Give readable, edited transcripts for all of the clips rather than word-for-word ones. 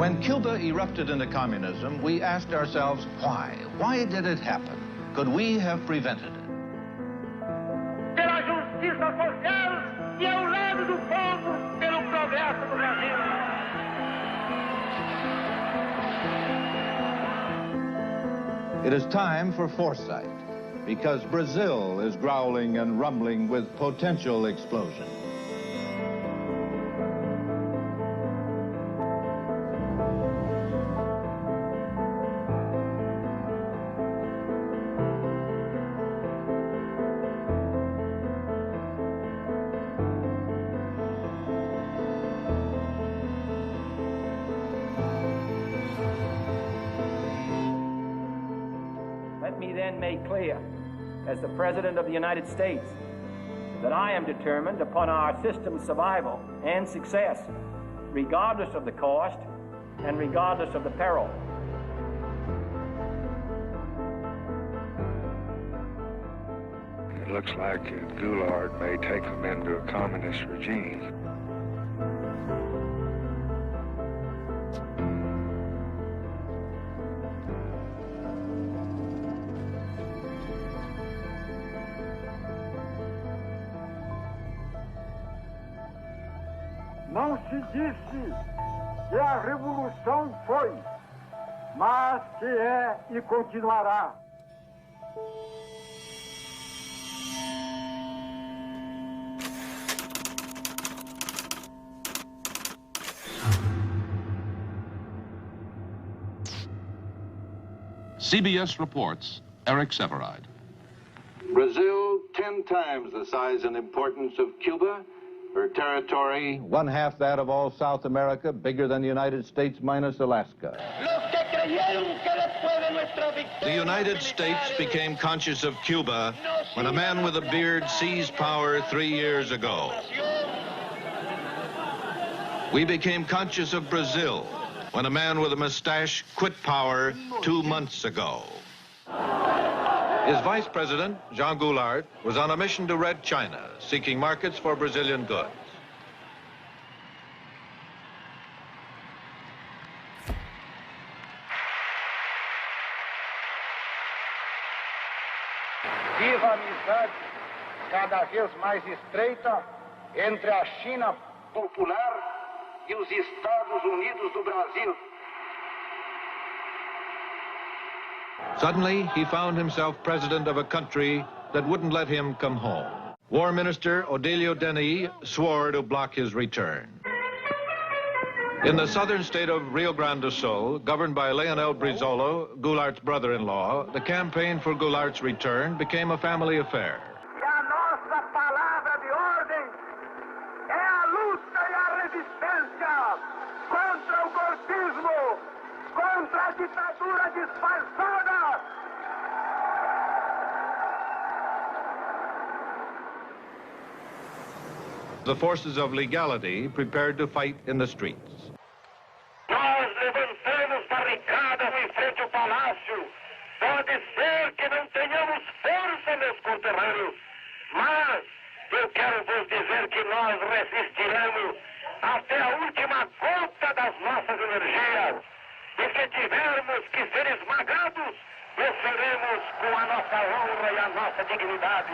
When Cuba erupted into communism, we asked ourselves, why? Why did it happen? Could we have prevented it? Pela justiça social e ao lado do povo, pelo progresso do Brasil. It is time for foresight, because Brazil is growling and rumbling with potential explosion. Let me then make clear, as the President of the United States, that I am determined upon our system's survival and success, regardless of the cost and regardless of the peril. It looks like Goulart may take them into a communist regime. Não se disse que a revolução foi, mas que é e continuará. CBS reports, Eric Severide. Brazil, 10 times the size and importance of Cuba. Her territory, 1/2 that of all South America, bigger than the United States minus Alaska. The United States became conscious of Cuba when a man with a beard seized power 3 years ago. We became conscious of Brazil when a man with a mustache quit power 2 months ago. His vice president, Jean Goulart, was on a mission to Red China, seeking markets for Brazilian goods. Viva a amizade cada vez mais estreita entre a China popular e os Estados Unidos do Brasil. Suddenly, he found himself president of a country that wouldn't let him come home. War Minister Odilio Denis swore to block his return. In the southern state of Rio Grande do Sul, governed by Leonel Brizola, Goulart's brother-in-law, the campaign for Goulart's return became a family affair. E a nossa palavra de ordem é a luta e a resistência contra o golpismo, contra a ditadura disfarçada. The forces of legality prepared to fight in the streets. Nós levantamos barricadas em frente ao palácio. Pode ser que não tenhamos força, meus conterrâneos, mas eu quero vos dizer que nós resistiremos até a última gota das nossas energias. E se tivermos que ser esmagados, o seremos com a nossa honra e a nossa dignidade.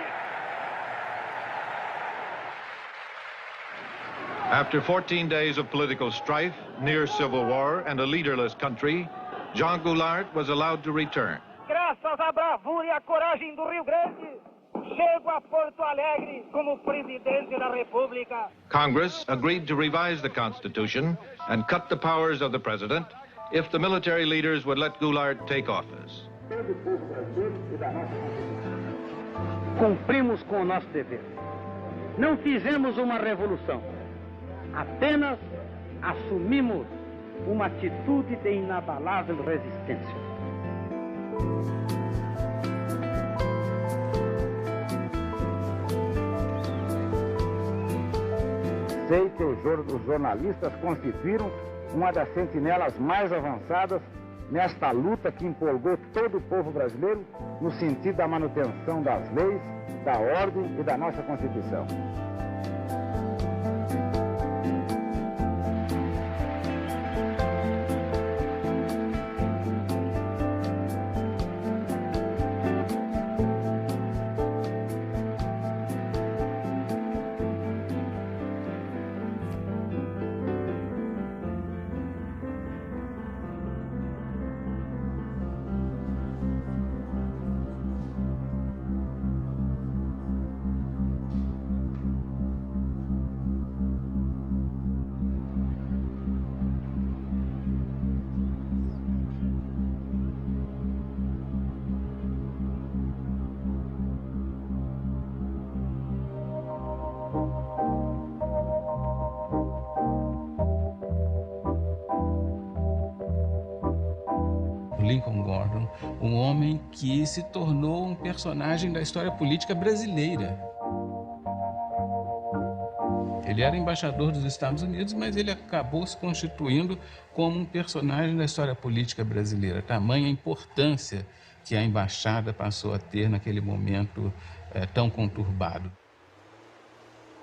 After 14 days of political strife, near civil war, and a leaderless country, Jean Goulart was allowed to return. Graças à bravura e à coragem do Rio Grande, chego a Porto Alegre como presidente da República. Congress agreed to revise the Constitution and cut the powers of the president if the military leaders would let Goulart take office. Cumprimos com o nosso dever. Não fizemos uma revolução. Apenas assumimos uma atitude de inabalável resistência. Sei que os jornalistas constituíram uma das sentinelas mais avançadas nesta luta que empolgou todo o povo brasileiro no sentido da manutenção das leis, da ordem e da nossa Constituição. Lincoln Gordon, um homem que se tornou um personagem da história política brasileira. Ele era embaixador dos Estados Unidos, mas ele acabou se constituindo como um personagem da história política brasileira. Tamanha importância que a embaixada passou a ter naquele momento tão conturbado.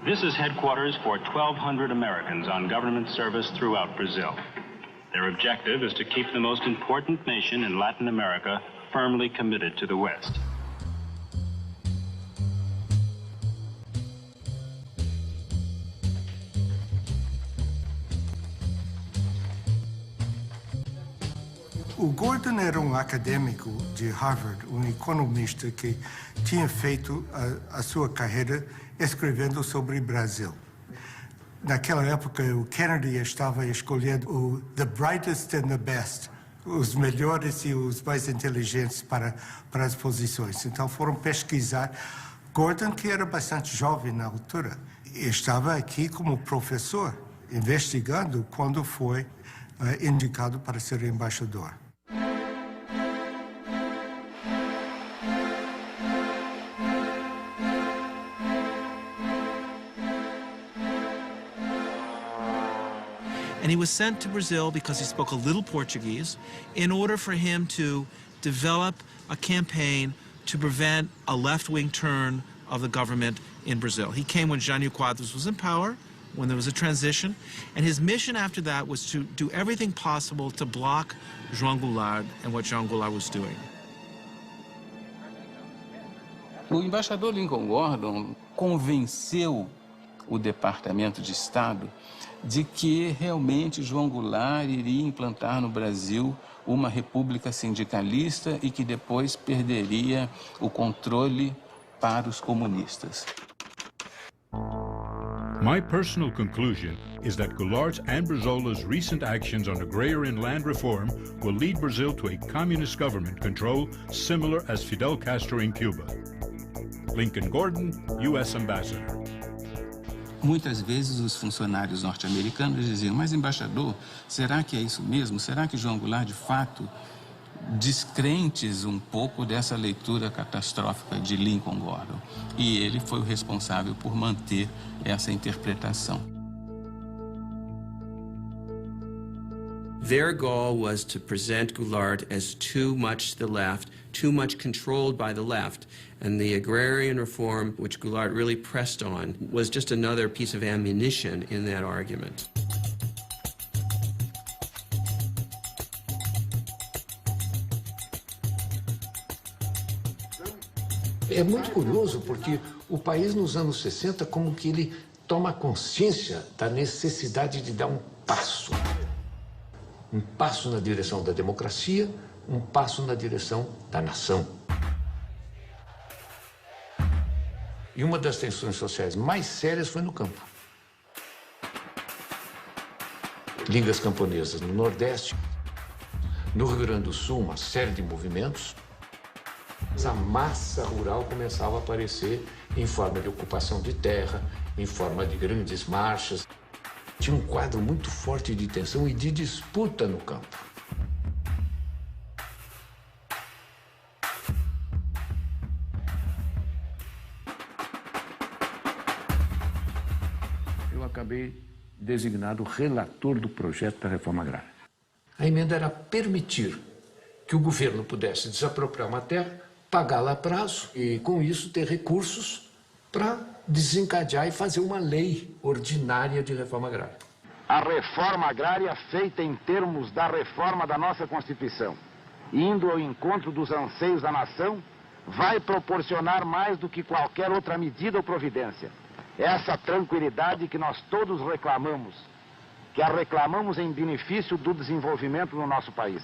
This is headquarters for 1,200 Americans on government service throughout Brazil. Their objective is to keep the most important nation in Latin America firmly committed to the West. O Gordon era um acadêmico de Harvard, um economista que tinha feito a sua carreira escrevendo sobre o Brasil. Naquela época, o Kennedy estava escolhendo the brightest and the best, os melhores e os mais inteligentes para as posições. Então foram pesquisar. Gordon, que era bastante jovem na altura, estava aqui como professor, investigando quando foi indicado para ser embaixador. And he was sent to Brazil because he spoke a little Portuguese in order for him to develop a campaign to prevent a left-wing turn of the government in Brazil. He came when Jânio Quadros was in power, when there was a transition, and his mission after that was to do everything possible to block João Goulart and what João Goulart was doing. O embaixador Lincoln Gordon convenceu o Departamento de Estado de que realmente João Goulart iria implantar no Brasil uma república sindicalista e que depois perderia o controle para os comunistas. My personal conclusion is that Goulart's and Brizola's recent actions on agrarian land reform will lead Brazil to a communist government control similar as Fidel Castro in Cuba. Lincoln Gordon, U.S. Ambassador. Muitas vezes os funcionários norte-americanos diziam, mas embaixador, será que é isso mesmo? Será que João Goulart, de fato, descrentes um pouco dessa leitura catastrófica de Lincoln Gordon? E ele foi o responsável por manter essa interpretação. Their goal was to present Goulart as too much the left, too much controlled by the left. And the agrarian reform, which Goulart really pressed on, was just another piece of ammunition in that argument. É muito curioso porque o país nos anos 60 como que ele toma consciência da necessidade de dar um passo na direção da democracia, um passo na direção da nação. E uma das tensões sociais mais sérias foi no campo. Ligas camponesas no Nordeste, no Rio Grande do Sul, uma série de movimentos. A massa rural começava a aparecer em forma de ocupação de terra, em forma de grandes marchas. Tinha um quadro muito forte de tensão e de disputa no campo. Eu acabei designado relator do projeto da reforma agrária. A emenda era permitir que o governo pudesse desapropriar uma terra, pagá-la a prazo e, com isso, ter recursos para desencadear e fazer uma lei ordinária de reforma agrária. A reforma agrária feita em termos da reforma da nossa Constituição, indo ao encontro dos anseios da nação, vai proporcionar mais do que qualquer outra medida ou providência. Essa tranquilidade que nós todos reclamamos, que a reclamamos em benefício do desenvolvimento no nosso país.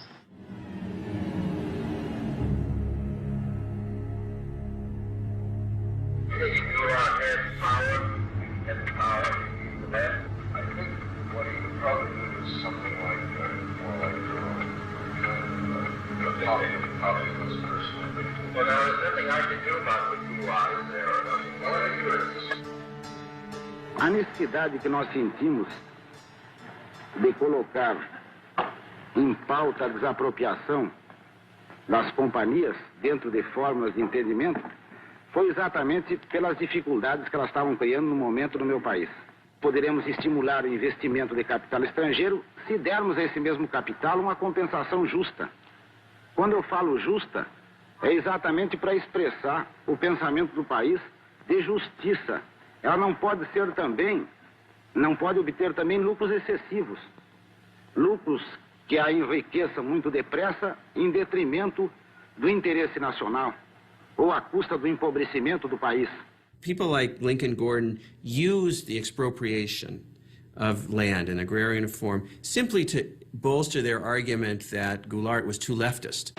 A necessidade que nós sentimos de colocar em pauta a desapropriação das companhias, dentro de fórmulas de entendimento, foi exatamente pelas dificuldades que elas estavam criando no momento no meu país. Poderemos estimular o investimento de capital estrangeiro se dermos a esse mesmo capital uma compensação justa. Quando eu falo justa, é exatamente para expressar o pensamento do país de justiça. Ela não pode ser também, não pode obter também lucros excessivos. Lucros que a enriqueçam muito depressa em detrimento do interesse nacional ou à custa do empobrecimento do país. People like Lincoln Gordon used the expropriation of land and agrarian reform simply to bolster their argument that Goulart was too leftist.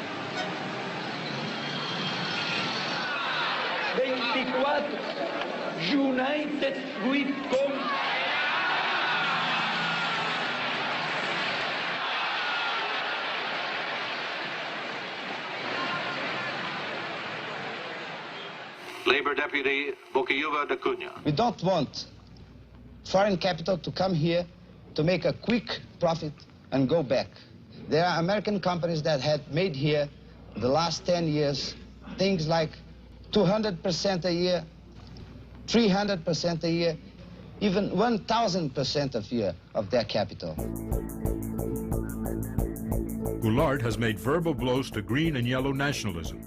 24 United Fruit Company. Labor Deputy Boquiuva da Cunha. We don't want foreign capital to come here to make a quick profit and go back. There are American companies that had made here the last 10 years things like 200% a year, 300% a year, even 1,000% a year of their capital. Goulart has made verbal blows to green and yellow nationalism.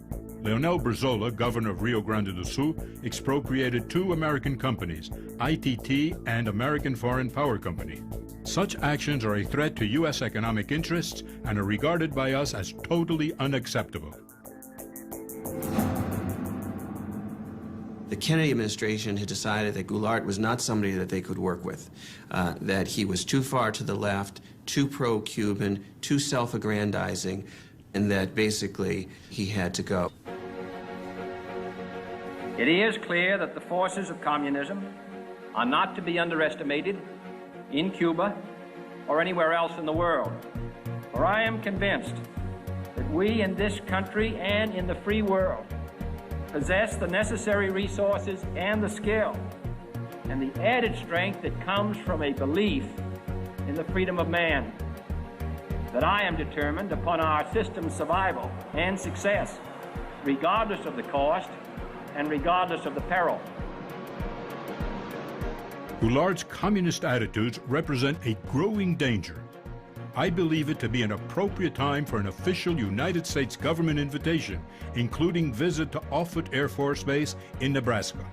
Leonel Brizola, governor of Rio Grande do Sul, expropriated 2 American companies, ITT and American Foreign Power Company. Such actions are a threat to U.S. economic interests and are regarded by us as totally unacceptable. The Kennedy administration had decided that Goulart was not somebody that they could work with, that he was too far to the left, too pro-Cuban, too self-aggrandizing, and that basically he had to go. It is clear that the forces of communism are not to be underestimated in Cuba or anywhere else in the world. For I am convinced that we in this country and in the free world possess the necessary resources and the skill and the added strength that comes from a belief in the freedom of man, that I am determined upon our system's survival and success, regardless of the cost and regardless of the peril. Goulart's communist attitudes represent a growing danger. I believe it to be an appropriate time for an official United States government invitation, including visit to Offutt Air Force Base in Nebraska.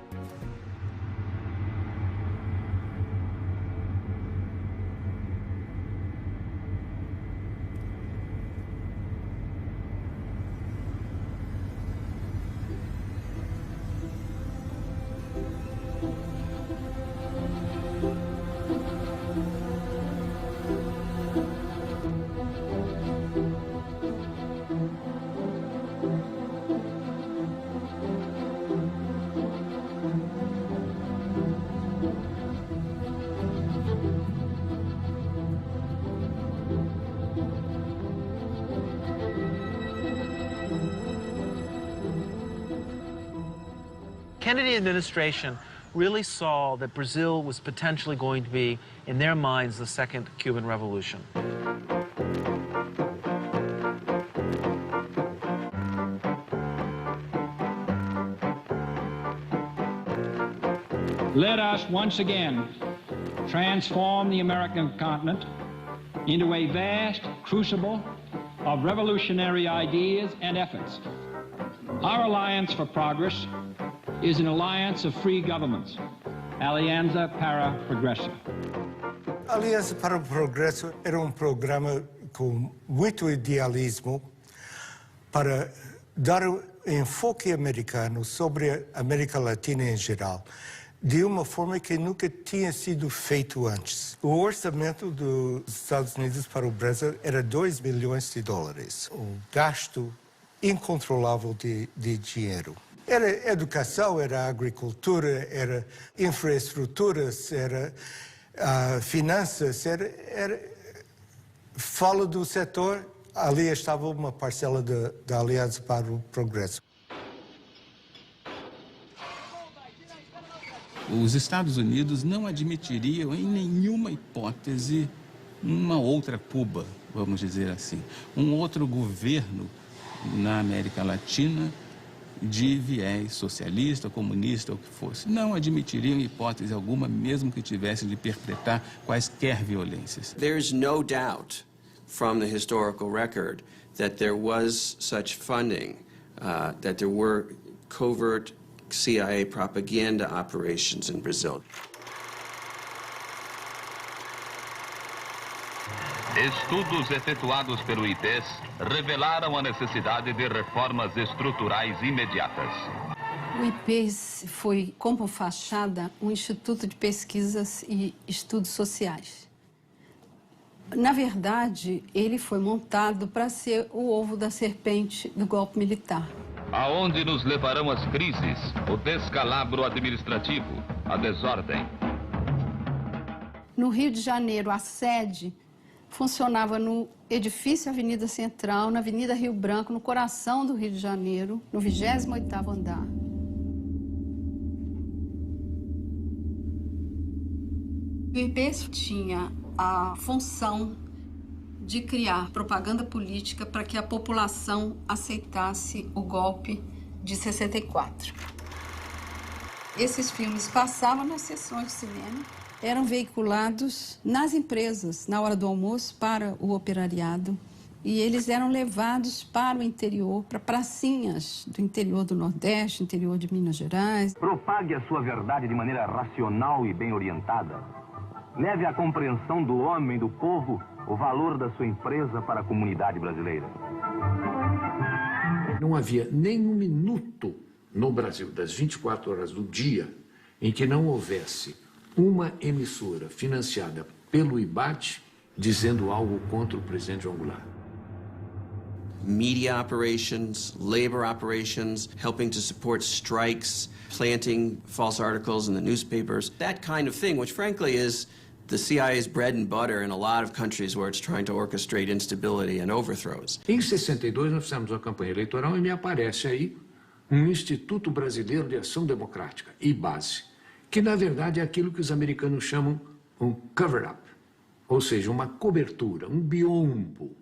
Kennedy administration really saw that Brazil was potentially going to be, in their minds, the second Cuban Revolution. Let us once again transform the American continent into a vast crucible of revolutionary ideas and efforts. Our Alliance for Progress is an alliance of free governments, Alianza para Progresso. Aliança para o Progresso era programa com muito idealismo para dar enfoque americano sobre a América Latina em geral, de uma forma que nunca tinha sido feito antes. O orçamento dos Estados Unidos para o Brasil era $2 bilhões. Um gasto incontrolável de dinheiro. Era educação, era agricultura, era infraestruturas, era finanças, fala do setor, ali estava uma parcela da Aliança para o Progresso. Os Estados Unidos não admitiriam em nenhuma hipótese uma outra Cuba, vamos dizer assim, um outro governo na América Latina de viés socialista, comunista, ou o que fosse. Não admitiriam hipótese alguma, mesmo que tivessem de perpetrar quaisquer violências. There's no doubt from the historical record that there was such funding, that there were covert CIA propaganda operations in Brazil. Estudos efetuados pelo IPES revelaram a necessidade de reformas estruturais imediatas. O IPES foi, como fachada, um instituto de pesquisas e estudos sociais. Na verdade, ele foi montado para ser o ovo da serpente do golpe militar. Aonde nos levarão as crises, o descalabro administrativo, a desordem. No Rio de Janeiro, a sede funcionava no edifício Avenida Central, na Avenida Rio Branco, no coração do Rio de Janeiro, no 28º andar. O IPES tinha a função de criar propaganda política para que a população aceitasse o golpe de 64. Esses filmes passavam nas sessões de cinema, eram veiculados nas empresas, na hora do almoço, para o operariado. E eles eram levados para o interior, para pracinhas do interior do Nordeste, interior de Minas Gerais. Propague a sua verdade de maneira racional e bem orientada. Leve à compreensão do homem, do povo, o valor da sua empresa para a comunidade brasileira. Não havia nem um minuto no Brasil, das 24 horas do dia, em que não houvesse uma emissora financiada pelo IBAD dizendo algo contra o presidente João Goulart. Media operations, labor operations, helping to support strikes, planting false articles in the newspapers, that kind of thing, which frankly is the CIA's bread and butter in a lot of countries where it's trying to orchestrate instability and overthrows. Em 62 nós fizemos uma campanha eleitoral e me aparece aí um Instituto Brasileiro de Ação Democrática, IBASE, que na verdade é aquilo que os americanos chamam um cover-up, ou seja, uma cobertura, um biombo,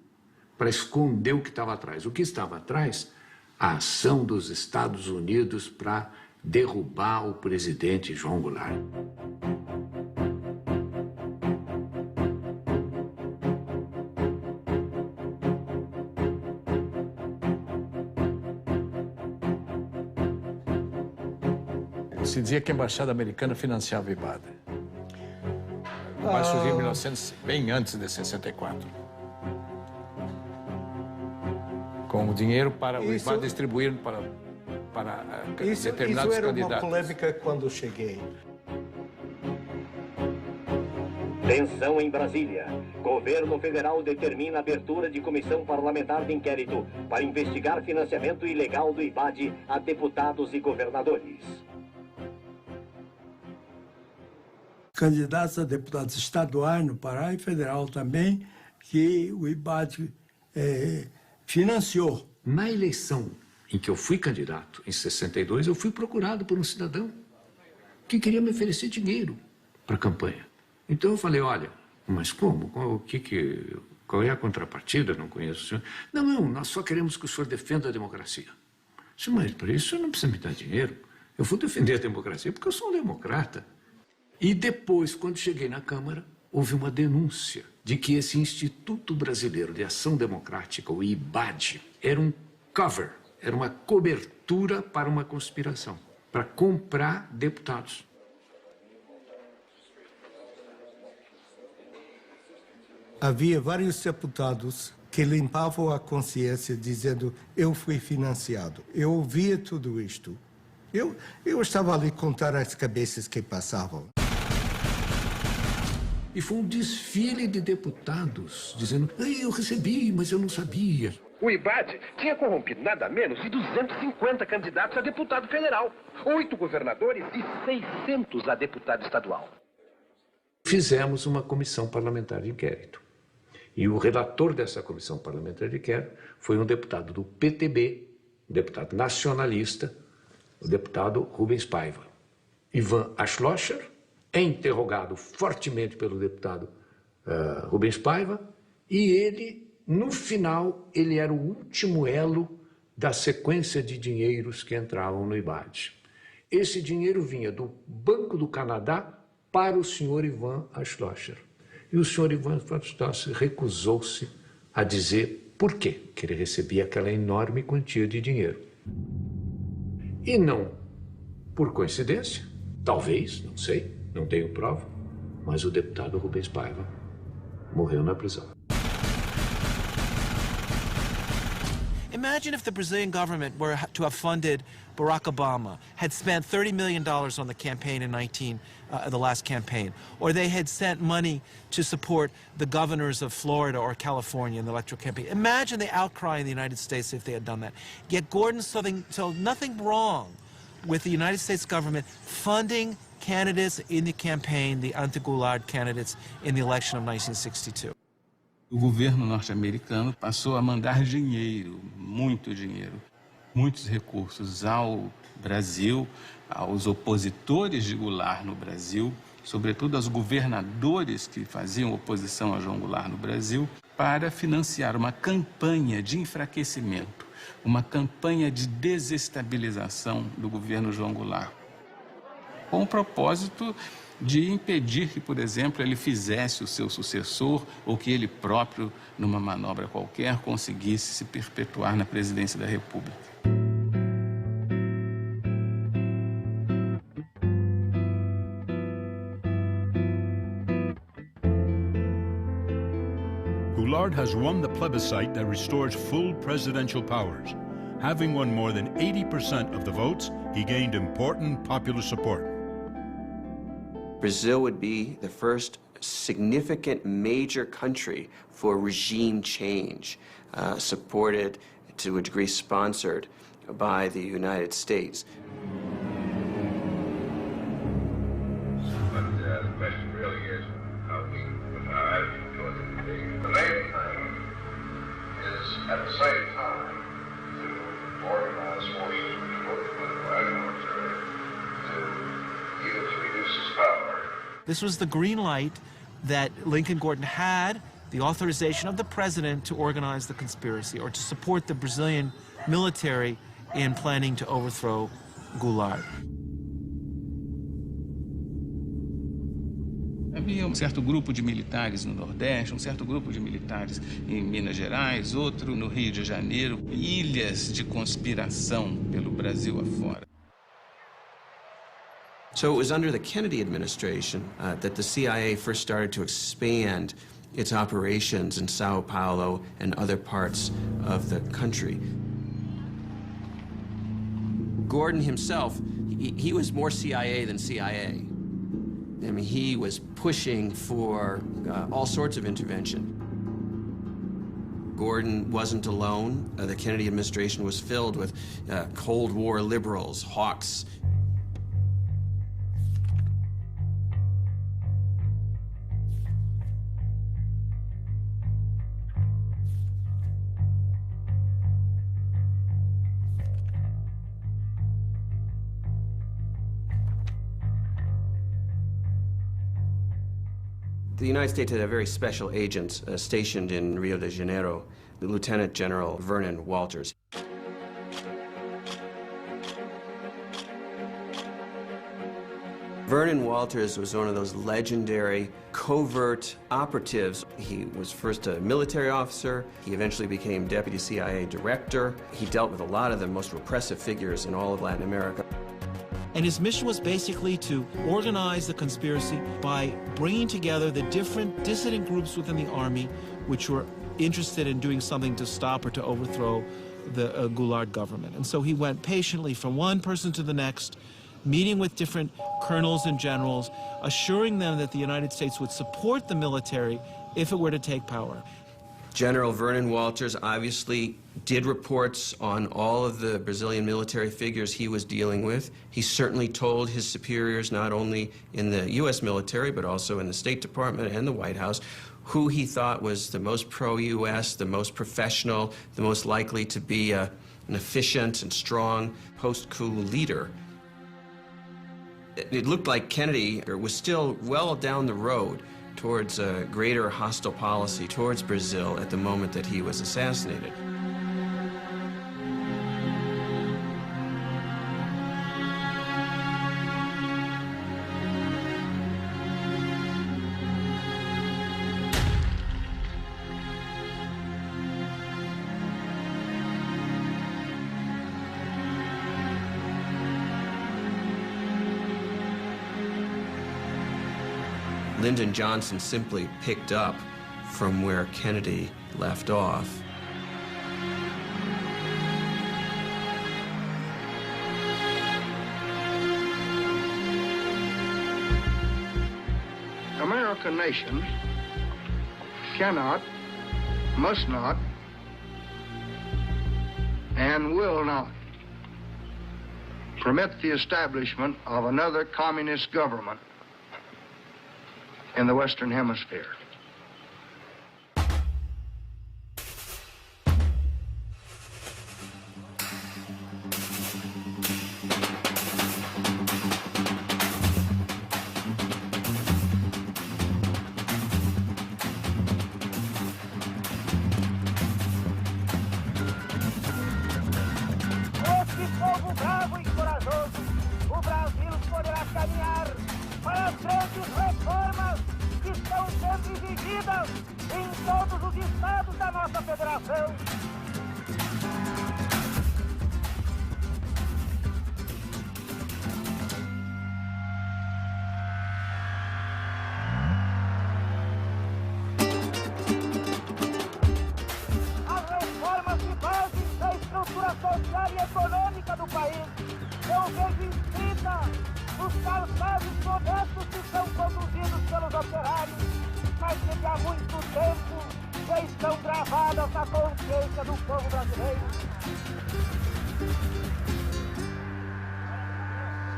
para esconder o que estava atrás. O que estava atrás? A ação dos Estados Unidos para derrubar o presidente João Goulart. Se dizia que a embaixada americana financiava o IBAD. Mas surgiu em 1900, bem antes de 64. Com o dinheiro para o IBAD distribuir para determinados isso era candidatos. Uma polêmica quando eu cheguei. Tensão em Brasília. Governo federal determina a abertura de comissão parlamentar de inquérito para investigar financiamento ilegal do IBAD a deputados e governadores. Candidatos a deputados estaduais no Pará e federal também, que o IBAD financiou. Na eleição em que eu fui candidato, em 62, eu fui procurado por um cidadão que queria me oferecer dinheiro para a campanha. Então eu falei, olha, mas como? Qual é a contrapartida? Não conheço o senhor. Não, nós só queremos que o senhor defenda a democracia. Eu disse, mas para isso o senhor não precisa me dar dinheiro. Eu vou defender a democracia porque eu sou um democrata. E depois, quando cheguei na Câmara, houve uma denúncia de que esse Instituto Brasileiro de Ação Democrática, o IBAD, era um cover, era uma cobertura para uma conspiração, para comprar deputados. Havia vários deputados que limpavam a consciência dizendo eu fui financiado. Eu ouvia tudo isto. Eu estava ali a contar as cabeças que passavam. E foi um desfile de deputados dizendo, eu recebi, mas eu não sabia. O IBAD tinha corrompido nada menos de 250 candidatos a deputado federal, 8 governadores e 600 a deputado estadual. Fizemos uma comissão parlamentar de inquérito. E o relator dessa comissão parlamentar de inquérito foi um deputado do PTB, um deputado nacionalista, o deputado Rubens Paiva. Ivan Aschlocher é interrogado fortemente pelo deputado Rubens Paiva, e ele, no final, ele era o último elo da sequência de dinheiros que entravam no IBAD. Esse dinheiro vinha do Banco do Canadá para o senhor Ivan Schloesser. E o senhor Ivan Schloesser recusou-se a dizer por quê que ele recebia aquela enorme quantia de dinheiro. E não por coincidência, talvez, não sei, não tenho prova, mas o deputado Rubens Paiva morreu na prisão. Imagine if the Brazilian government were to have funded Barack Obama, had spent $30 million on the campaign in the last campaign, or they had sent money to support the governors of Florida or California in the electoral campaign. Imagine the outcry in the United States if they had done that. Yet Gordon saw nothing wrong with the United States government funding candidates in the campaign, the anti-Goulart candidates in the election of 1962. O governo norte-americano passou a mandar dinheiro, muitos recursos ao Brasil, aos opositores de Goulart no Brasil, sobretudo aos governadores que faziam oposição a João Goulart no Brasil, para financiar uma campanha de enfraquecimento, uma campanha de desestabilização do governo João Goulart, com o propósito de impedir que, por exemplo, ele fizesse o seu sucessor ou que ele próprio, numa manobra qualquer, conseguisse se perpetuar na presidência da República. Goulart has won the plebiscite that restores full presidential powers. Having won more than 80% of the votes, he gained important popular support. Brazil would be the first significant major country for regime change, supported, to a degree sponsored by the United States. But the question really is how we do it. The main thing is, at the same time, to organize forces which work with the white military to use to reduce its power. This was the green light that Lincoln Gordon had, the authorization of the president to organize the conspiracy or to support the Brazilian military in planning to overthrow Goulart. Havia um certo grupo de militares no Nordeste, um certo grupo de militares em Minas Gerais, outro no Rio de Janeiro, ilhas de conspiração pelo Brasil afora. So it was under the Kennedy administration that the CIA first started to expand its operations in Sao Paulo and other parts of the country. Gordon himself, he was more CIA than CIA. I mean, he was pushing for all sorts of intervention. Gordon wasn't alone. The Kennedy administration was filled with Cold War liberals, hawks. The United States had a very special agent stationed in Rio de Janeiro, the Lieutenant General Vernon Walters. Vernon Walters was one of those legendary covert operatives. He was first a military officer. He eventually became Deputy CIA Director. He dealt with a lot of the most repressive figures in all of Latin America. And his mission was basically to organize the conspiracy by bringing together the different dissident groups within the army which were interested in doing something to stop or to overthrow the Goulart government. And so he went patiently from one person to the next, meeting with different colonels and generals, assuring them that the United States would support the military if it were to take power. General Vernon Walters obviously did reports on all of the Brazilian military figures he was dealing with. He certainly told his superiors, not only in the U.S. military, but also in the State Department and the White House, who he thought was the most pro-U.S., the most professional, the most likely to be an efficient and strong post-coup leader. It looked like Kennedy was still well down the road towards a greater hostile policy towards Brazil at the moment that he was assassinated. Lyndon Johnson simply picked up from where Kennedy left off. American nation cannot, must not, and will not permit the establishment of another communist government in the Western Hemisphere.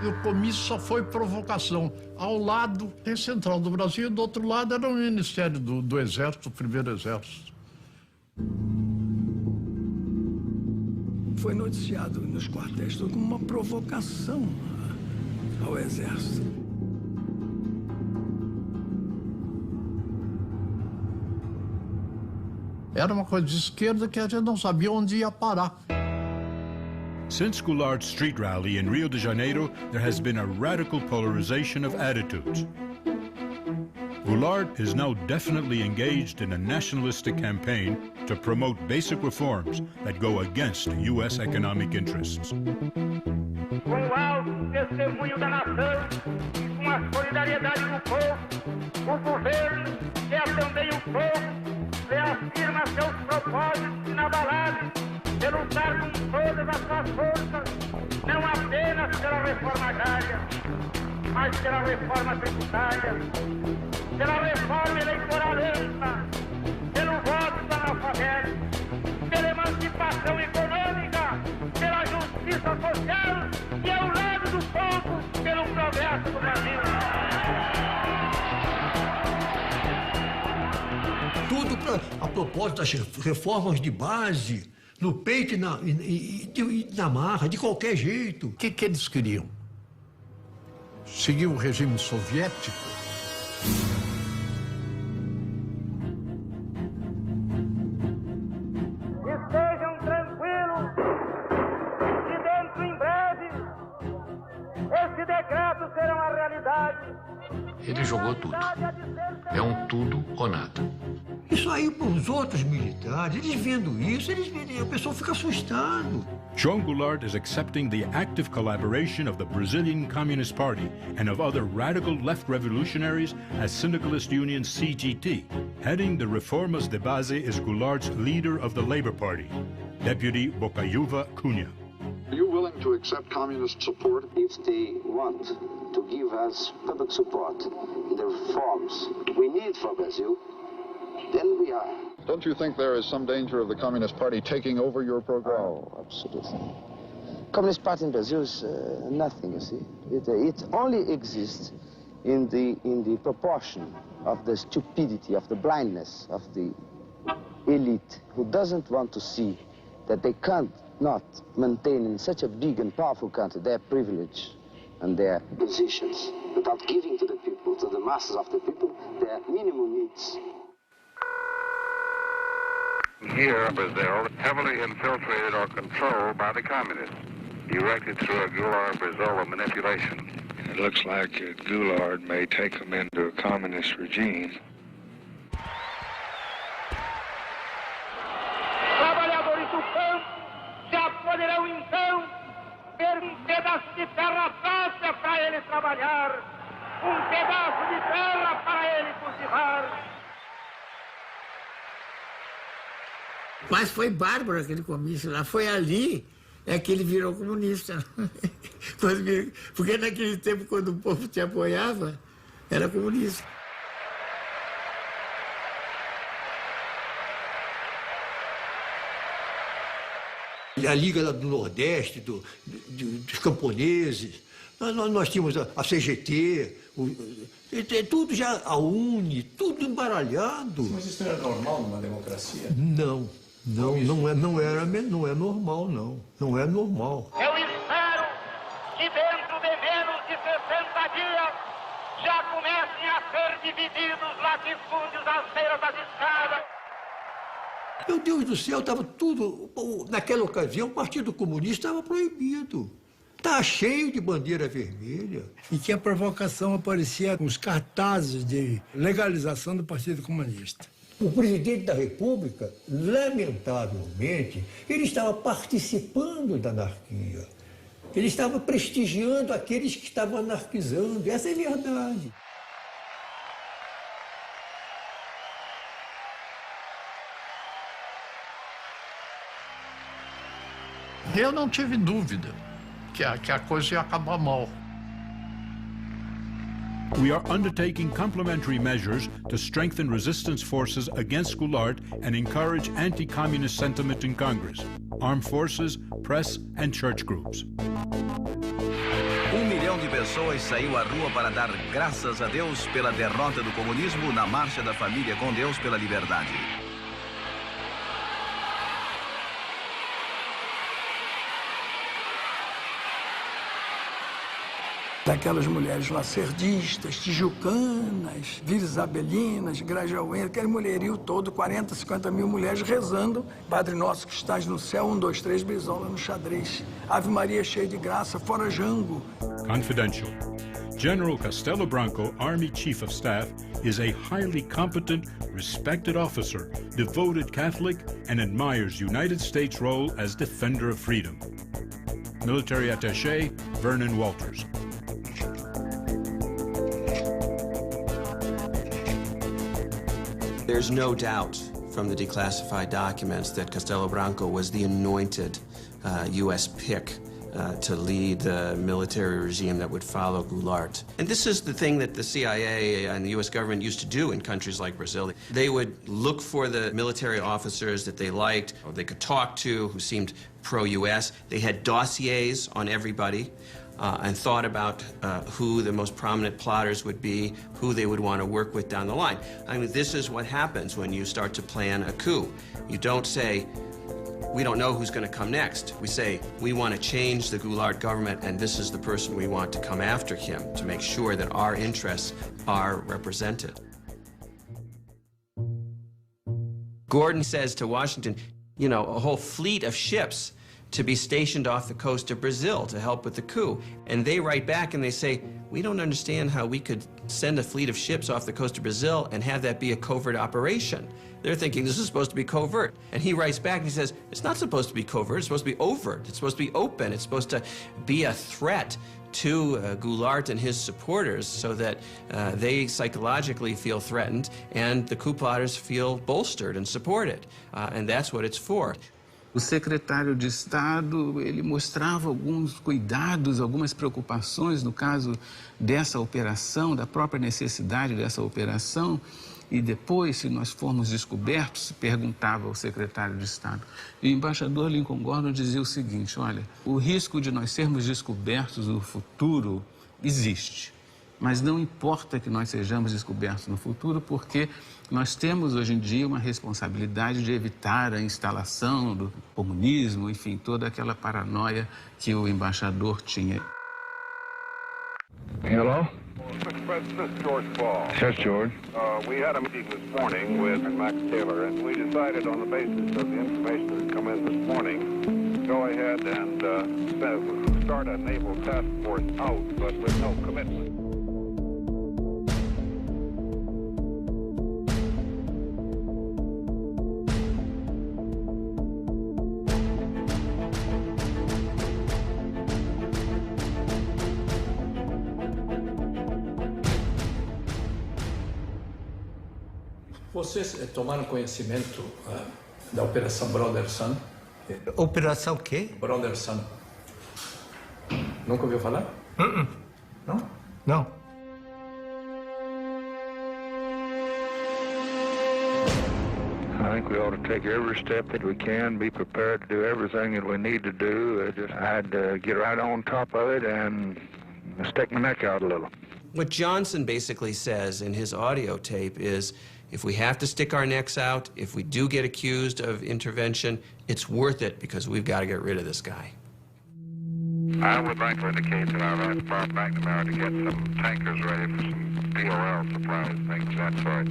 E o comício só foi provocação. Ao lado tem Central do Brasil, do outro lado era o Ministério do Exército, o Primeiro Exército. Foi noticiado nos quartéis como uma provocação ao Exército. Era uma coisa de esquerda que a gente não sabia onde ia parar. Since Goulard's street rally in Rio de Janeiro, there has been a radical polarization of attitudes. Goulard is now definitely engaged in a nationalistic campaign to promote basic reforms that go against U.S. economic interests. Com o alto testemunho da nação e com a solidariedade do povo, o governo, que é também o povo, reafirma seus propósitos inabaláveis de lutar com todas as suas forças, não apenas pela reforma agrária, mas pela reforma tributária, pela reforma eleitoralista, pelo voto do analfabeto, pela emancipação econômica, pela justiça social e ao lado do povo, pelo progresso do Brasil. Tudo a propósito das reformas de base, no peito e na marra, de qualquer jeito. O que eles queriam? Seguir o regime soviético? Estejam tranquilos que dentro em breve esse decreto será uma realidade. Ele jogou tudo. É um tudo ou nada. Isso aí para os outros militares, eles vendo isso, o pessoal fica assustado. João Goulart is accepting the active collaboration of the Brazilian Communist Party and of other radical left revolutionaries as Syndicalist Union CGT. Heading the Reformas de Base is Goulart's leader of the Labour Party, Deputy Bocaiúva Cunha. Are you willing to accept communist support? If they want to give us public support in the reforms we need for Brazil, then we are. Don't you think there is some danger of the Communist Party taking over your program? Oh, absolutely. Communist Party in Brazil is nothing, you see. It only exists in the proportion of the stupidity, of the blindness of the elite who doesn't want to see that they can't not maintain in such a big and powerful country their privilege and their positions without giving to the people, to the masses of the people, their minimum needs. Here, Brazil, heavily infiltrated or controlled by the communists, directed through a Goulart-Brizola manipulation. It looks like Goulart may take them into a communist regime. Trabalhadores do campo já poderão então ter um pedaço de terra fácil para eles trabalhar. pedaço de terra para ele cultivar. Mas foi bárbaro aquele comício lá. Foi ali que ele virou comunista. Porque naquele tempo, quando o povo te apoiava, era comunista. A Liga do Nordeste, dos camponeses, nós tínhamos a CGT, tudo já, a UNE, tudo embaralhado. Mas isso era normal numa democracia? Não é normal, não. Não é normal. Eu espero que dentro de menos de 60 dias já comecem a ser divididos latifúndios às beiras das estradas. Meu Deus do céu, estava tudo... Naquela ocasião, o Partido Comunista estava proibido. Estava cheio de bandeira vermelha. E que a provocação aparecia com os cartazes de legalização do Partido Comunista. O presidente da República, lamentavelmente, ele estava participando da anarquia. Ele estava prestigiando aqueles que estavam anarquizando. Essa é a verdade. Eu não tive dúvida que a coisa ia acabar mal. We are undertaking complementary measures to strengthen resistance forces against Goulart and encourage anti-communist sentiment in Congress, armed forces, press, and church groups. 1 milhão de pessoas saiu à rua para dar graças a Deus pela derrota do comunismo na Marcha da Família com Deus pela Liberdade. Daquelas mulheres lacerdistas, tijucanas, virisabelinas, grajaúenses, aquele mulherio todo, 40, 50 mil mulheres rezando. Padre Nosso que estás no céu, 1, 2, 3, brisola no xadrez. Ave Maria cheia de graça, fora Jango. Confidential. General Castelo Branco, Army Chief of Staff, is a highly competent, respected officer, devoted Catholic, and admires United States' role as defender of freedom. Military Attaché, Vernon Walters. There's no doubt from the declassified documents that Castelo Branco was the anointed U.S. pick to lead the military regime that would follow Goulart. And this is the thing that the CIA and the U.S. government used to do in countries like Brazil. They would look for the military officers that they liked or they could talk to who seemed pro-U.S. They had dossiers on everybody. And thought about who the most prominent plotters would be, who they would want to work with down the line. I mean, this is what happens when you start to plan a coup. You don't say, we don't know who's going to come next. We say, we want to change the Goulart government, and this is the person we want to come after him to make sure that our interests are represented. Gordon says to Washington, you know, a whole fleet of ships to be stationed off the coast of Brazil to help with the coup. And they write back and they say, we don't understand how we could send a fleet of ships off the coast of Brazil and have that be a covert operation. They're thinking this is supposed to be covert. And he writes back and he says, it's not supposed to be covert, it's supposed to be overt, it's supposed to be open, it's supposed to be a threat to Goulart and his supporters so that they psychologically feel threatened and the coup plotters feel bolstered and supported. And that's what it's for. O secretário de Estado, ele mostrava alguns cuidados, algumas preocupações no caso dessa operação, da própria necessidade dessa operação. E depois, se nós formos descobertos, perguntava ao secretário de Estado. E o embaixador Lincoln Gordon dizia o seguinte, olha, o risco de nós sermos descobertos no futuro existe. Mas não importa que nós sejamos descobertos no futuro, porque nós temos hoje em dia uma responsabilidade de evitar a instalação do comunismo, enfim, toda aquela paranoia que o embaixador tinha. Hello? Mr. President, this is George Ball. Yes, George. We had a meeting this morning with Max Taylor, and we decided on the basis of the information that had come in this morning, to go ahead and start a naval task force out, but with no commitment. Vocês tomaram conhecimento da Operação Brother Sun? Operação quê? Brother Sun. Nunca ouviu falar? Não? Não. I think we ought to take every step that we can, be prepared to do everything that we need to do. I had to get right on top of it and stick my neck out a little. What Johnson basically says in his audio tape is, if we have to stick our necks out, if we do get accused of intervention, it's worth it because we've got to get rid of this guy. I would like to indicate that I'd like Bob McNamara to get some tankers ready for some DOL supplies, things of that sort.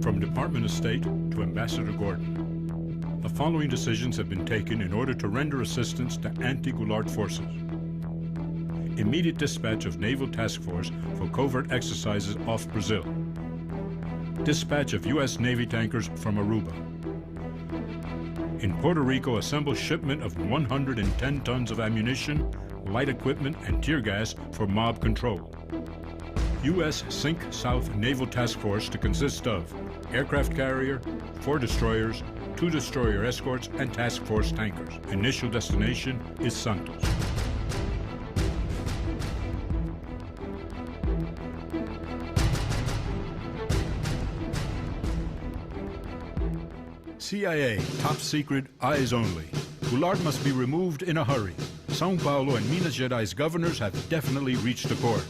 From Department of State to Ambassador Gordon, the following decisions have been taken in order to render assistance to anti-Goulart forces. Immediate dispatch of Naval Task Force for covert exercises off Brazil. Dispatch of U.S. Navy tankers from Aruba. In Puerto Rico, assemble shipment of 110 tons of ammunition, light equipment, and tear gas for mob control. U.S. Sink South Naval Task Force to consist of aircraft carrier, 4 destroyers, 2 destroyer escorts, and task force tankers. Initial destination is Santos. CIA, top secret, eyes only. Goulart must be removed in a hurry. São Paulo and Minas Gerais governors have definitely reached accord.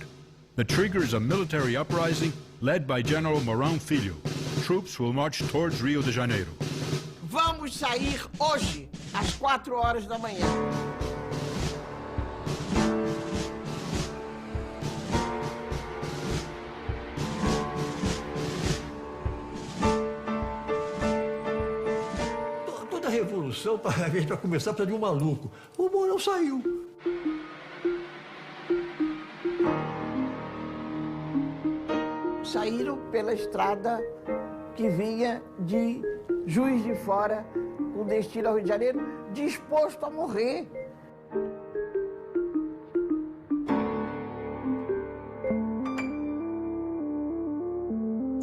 The trigger is a military uprising led by General Mourão Filho. Troops will march towards Rio de Janeiro. Vamos sair hoje, às 4 horas da manhã. Toda revolução, para começar, precisa de um maluco. O Mourão saiu. Saíram pela estrada que vinha de Juiz de Fora, com destino ao Rio de Janeiro, disposto a morrer.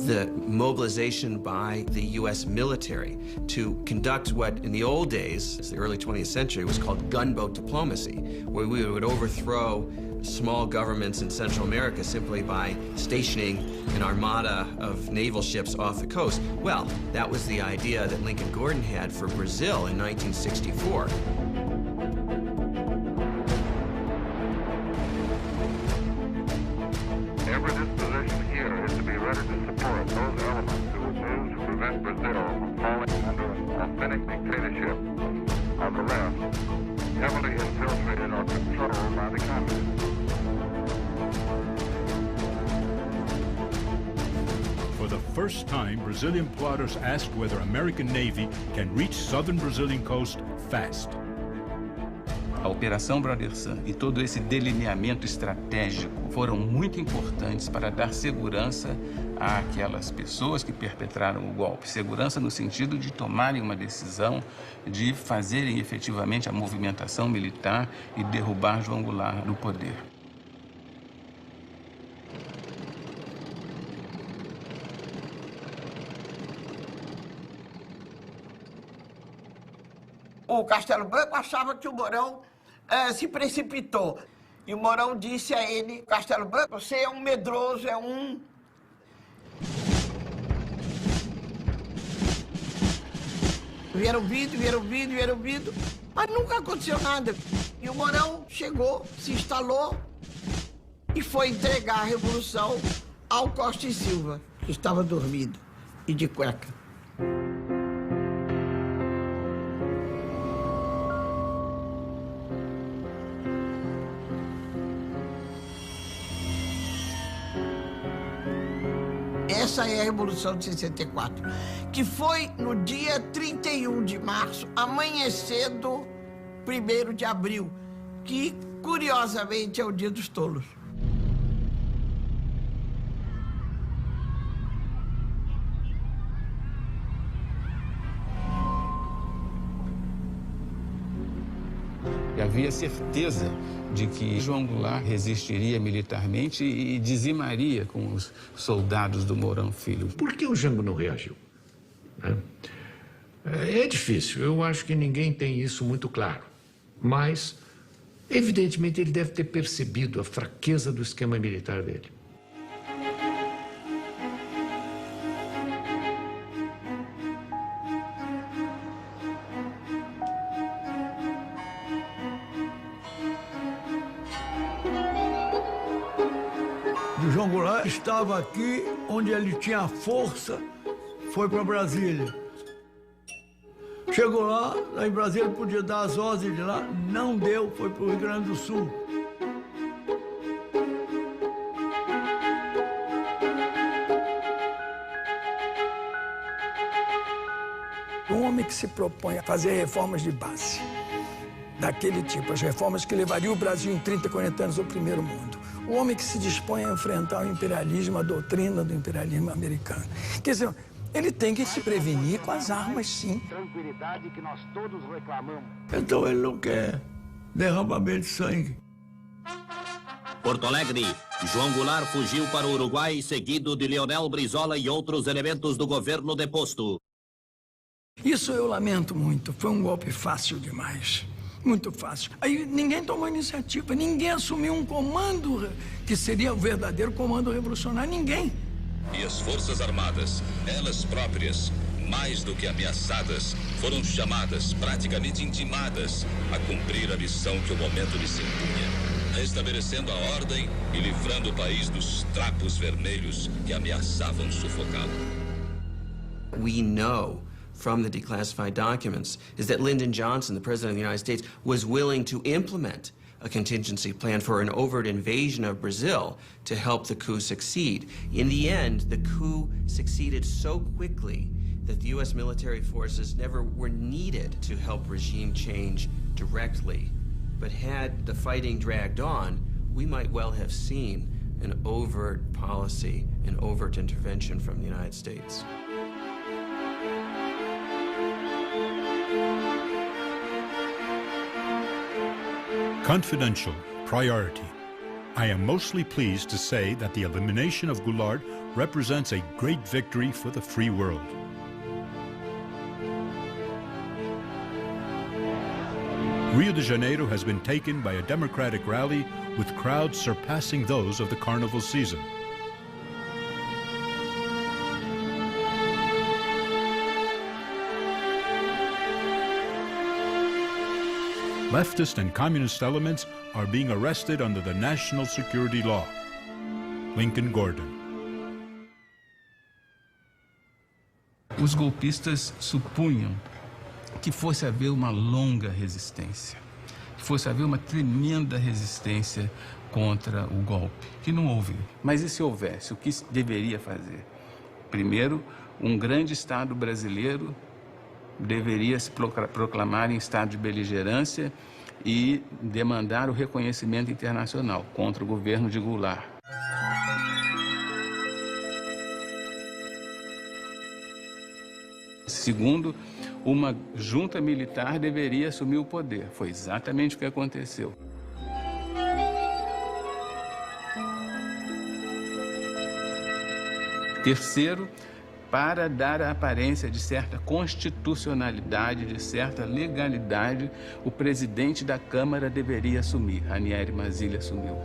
The mobilization by the U.S. military to conduct what in the old days, the early 20th century, was called gunboat diplomacy, where we would overthrow small governments in Central America simply by stationing an armada of naval ships off the coast. Well, that was the idea that Lincoln Gordon had for Brazil in 1964. Every disposition here is to be ready to support those elements who would move to prevent Brazil from falling under an authentic dictatorship of the left, heavily infiltrated or controlled by the communists. For the first time, Brazilian plotters asked whether American Navy can reach southern Brazilian coast fast. A Operação Brother Sun e todo esse delineamento estratégico foram muito importantes para dar segurança àquelas pessoas que perpetraram o golpe. Segurança no sentido de tomarem uma decisão, de fazerem efetivamente a movimentação militar e derrubar João Goulart no poder. O Castelo Branco achava que o Mourão se precipitou. E o Mourão disse a ele, Castelo Branco, você é um medroso, é um... Vieram vindo, mas nunca aconteceu nada. E o Mourão chegou, se instalou e foi entregar a Revolução ao Costa e Silva, que estava dormindo e de cueca. Essa é a Revolução de 64, que foi no dia 31 de março, amanhecer do 1º de abril, que, curiosamente, é o Dia dos Tolos. E havia certeza de que João Goulart resistiria militarmente e dizimaria com os soldados do Mourão Filho. Por que o Jango não reagiu? É difícil, eu acho que ninguém tem isso muito claro. Mas, evidentemente, ele deve ter percebido a fraqueza do esquema militar dele. O João Goulart estava aqui onde ele tinha força, foi para Brasília. Chegou lá em Brasília, podia dar as ordens de lá, não deu, foi para o Rio Grande do Sul. Um homem que se propõe a fazer reformas de base, daquele tipo, as reformas que levariam o Brasil em 30, 40 anos ao primeiro mundo. O homem que se dispõe a enfrentar o imperialismo, a doutrina do imperialismo americano. Quer dizer, ele tem que se prevenir com as armas, sim. Tranquilidade que nós todos reclamamos. Então ele não quer derramamento de sangue. Porto Alegre, João Goulart fugiu para o Uruguai, seguido de Leonel Brizola e outros elementos do governo deposto. Isso eu lamento muito, foi um golpe fácil demais. Muito fácil. Aí ninguém tomou iniciativa, ninguém assumiu um comando que seria o verdadeiro comando revolucionário, ninguém. E as Forças Armadas, elas próprias, mais do que ameaçadas, foram chamadas, praticamente intimadas, a cumprir a missão que o momento lhes impunha, restabelecendo a ordem e livrando o país dos trapos vermelhos que ameaçavam sufocá-lo. We know from the declassified documents is that Lyndon Johnson, the President of the United States, was willing to implement a contingency plan for an overt invasion of Brazil to help the coup succeed. In the end, the coup succeeded so quickly that the U.S. military forces never were needed to help regime change directly. But had the fighting dragged on, we might well have seen an overt policy, an overt intervention from the United States. Confidential, priority. I am mostly pleased to say that the elimination of Goulart represents a great victory for the free world. Rio de Janeiro has been taken by a democratic rally with crowds surpassing those of the carnival season. Leftist and communist elements are being arrested under the national security law. Lincoln Gordon. Os golpistas supunham que fosse haver uma longa resistência, que fosse haver uma tremenda resistência contra o golpe, que não houve. Mas e se houvesse? O que deveria fazer? Primeiro, um grande Estado brasileiro deveria se proclamar em estado de beligerância e demandar o reconhecimento internacional contra o governo de Goulart. Segundo, uma junta militar deveria assumir o poder. Foi exatamente o que aconteceu. Terceiro, para dar a aparência de certa constitucionalidade, de certa legalidade, o presidente da Câmara deveria assumir. Ranieri Mazzilli assumiu.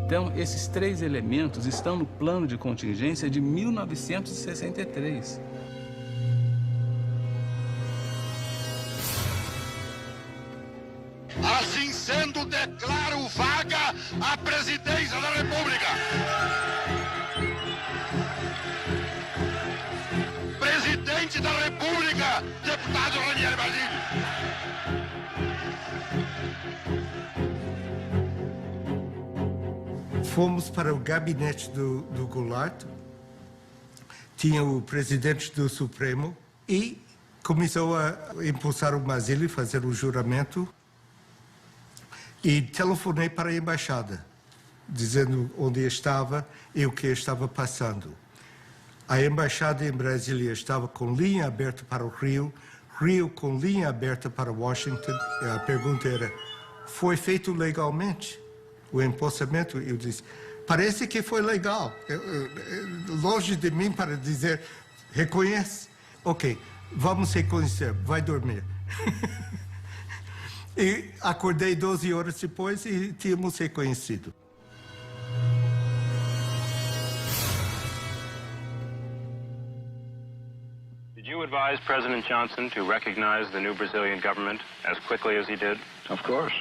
Então, esses três elementos estão no plano de contingência de 1963. Assim sendo, declaro vaga a presidência da República. Presidente da República, deputado Ranieri Mazzilli. Fomos para o gabinete do Goulart, tinha o presidente do Supremo e começou a impulsar o Mazzilli, fazer o juramento, e telefonei para a embaixada, dizendo onde estava e o que estava passando. A embaixada em Brasília estava com linha aberta para o Rio, Rio com linha aberta para Washington. A pergunta era, foi feito legalmente o empossamento? Eu disse, parece que foi legal. Longe de mim para dizer, reconhece? Ok, vamos reconhecer, vai dormir. E acordei 12 horas depois e tínhamos reconhecido. Did you advise President Johnson to recognize the new Brazilian government as quickly as he did? Of course.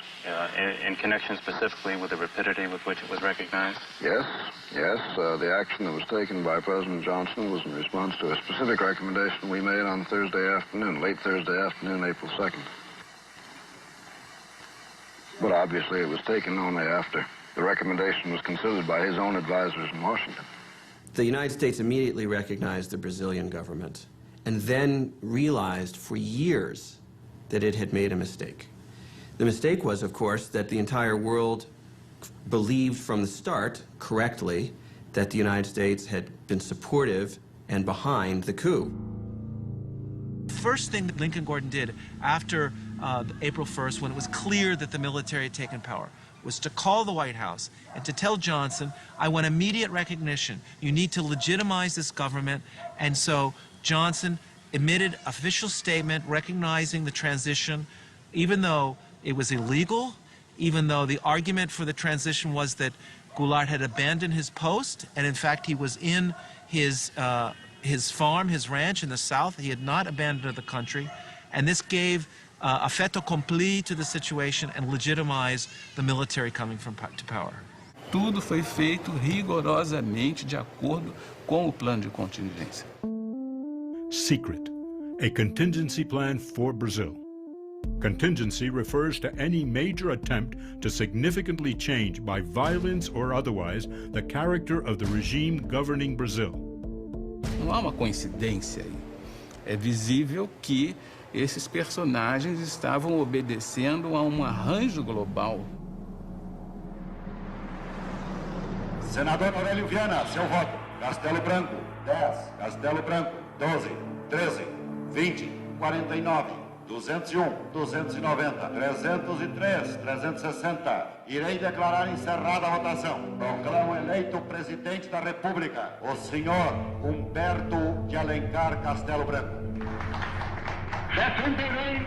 In connection specifically with the rapidity with which it was recognized? Yes. The action that was taken by President Johnson was in response to a specific recommendation we made on Thursday afternoon, late Thursday afternoon, April 2nd. But obviously it was taken only after the recommendation was considered by his own advisors in Washington. The United States immediately recognized the Brazilian government and then realized for years that it had made a mistake. The mistake was, of course, that the entire world believed from the start, correctly, that the United States had been supportive and behind the coup. The first thing that Lincoln Gordon did after April 1st, when it was clear that the military had taken power, was to call the White House and to tell Johnson, I want immediate recognition. You need to legitimize this government. And so Johnson emitted an official statement recognizing the transition, even though it was illegal, even though the argument for the transition was that Goulart had abandoned his post, and in fact he was in his farm, his ranch in the South. He had not abandoned the country, and this gave a fait accompli to the situation and legitimized the military coming to power. Tudo foi feito rigorosamente de acordo com o plano de contingência. Secret, a contingency plan for Brazil. Contingency refers to any major attempt to significantly change, by violence or otherwise, the character of the regime governing Brazil. Não há uma coincidência aí. É visível que esses personagens estavam obedecendo a um arranjo global. Senador Aurélio Viana, seu voto. Castelo Branco, 10. Castelo Branco, 12, 13, 20, 49, 201, 290, 303, 360. Irei declarar encerrada a votação. Proclamo eleito presidente da República, o senhor Humberto de Alencar Castelo Branco. Defenderei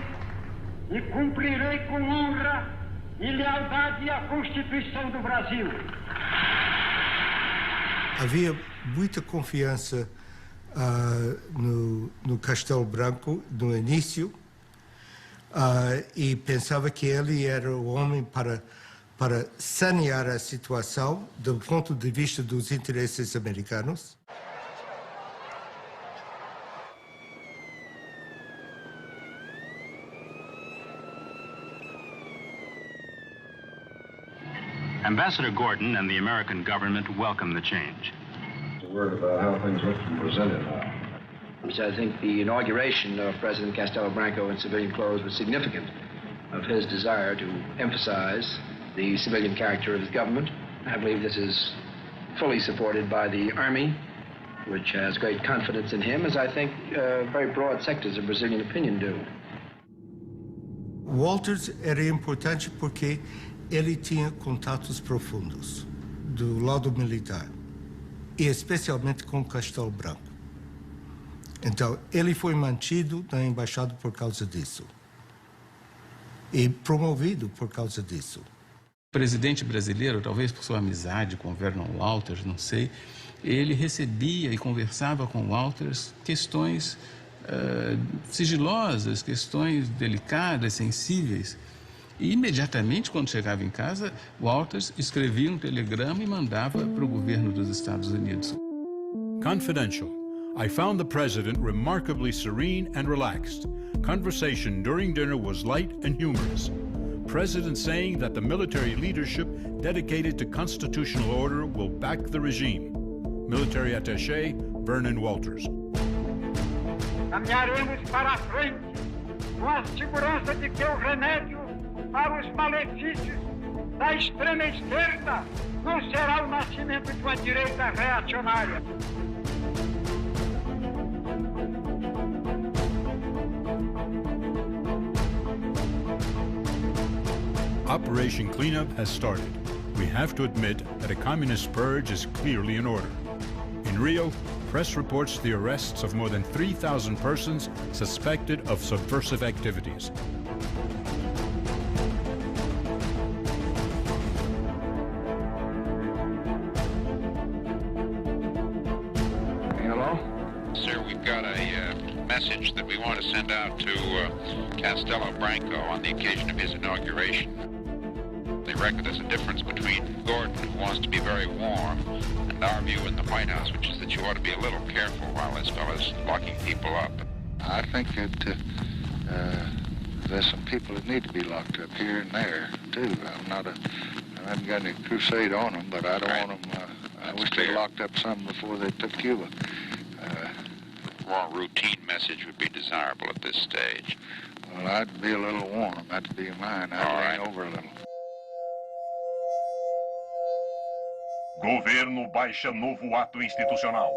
e cumprirei com honra e lealdade a Constituição do Brasil. Havia muita confiança no Castelo Branco no início e pensava que ele era o homem para sanear a situação do ponto de vista dos interesses americanos. Ambassador Gordon and the American government welcome the change. A word about how things look from Brasilia now. I think the inauguration of President Castelo Branco in civilian clothes was significant of his desire to emphasize the civilian character of his government. I believe this is fully supported by the Army, which has great confidence in him, as I think very broad sectors of Brazilian opinion do. Walters era importante porque ele tinha contatos profundos do lado militar, e especialmente com o Castelo Branco. Então, ele foi mantido na embaixada por causa disso, e promovido por causa disso. O presidente brasileiro, talvez por sua amizade com Vernon Walters, não sei, ele recebia e conversava com Walters questões sigilosas, questões delicadas, sensíveis. E imediatamente, quando chegava em casa, Walters escrevia um telegrama e mandava para o governo dos Estados Unidos. Confidential. I found the president remarkably serene and relaxed. Conversation during dinner was light and humorous. President saying that the military leadership dedicated to constitutional order will back the regime. Military attaché Vernon Walters. Caminharemos para a frente com a segurança de que o remédio para os malefícios da extrema esquerda não será o nascimento de uma direita reacionária. Operation Cleanup has started. We have to admit that a communist purge is clearly in order. In Rio, press reports the arrests of more than 3,000 persons suspected of subversive activities. Hello? Sir, we've got a message that we want to send out to Castelo Branco on the occasion of his inauguration. They reckon there's a difference between Gordon, who wants to be very warm, and our view in the White House, which is that you ought to be a little careful while this fellow's locking people up. I think that there's some people that need to be locked up here and there, too. I haven't got any crusade on them, but I don't want them, I wish they locked up some before they took Cuba. A more routine message would be desirable at this stage. Well, I'd be a little warm. That'd be mine. I'd lean over a little. Governo baixa novo ato institucional.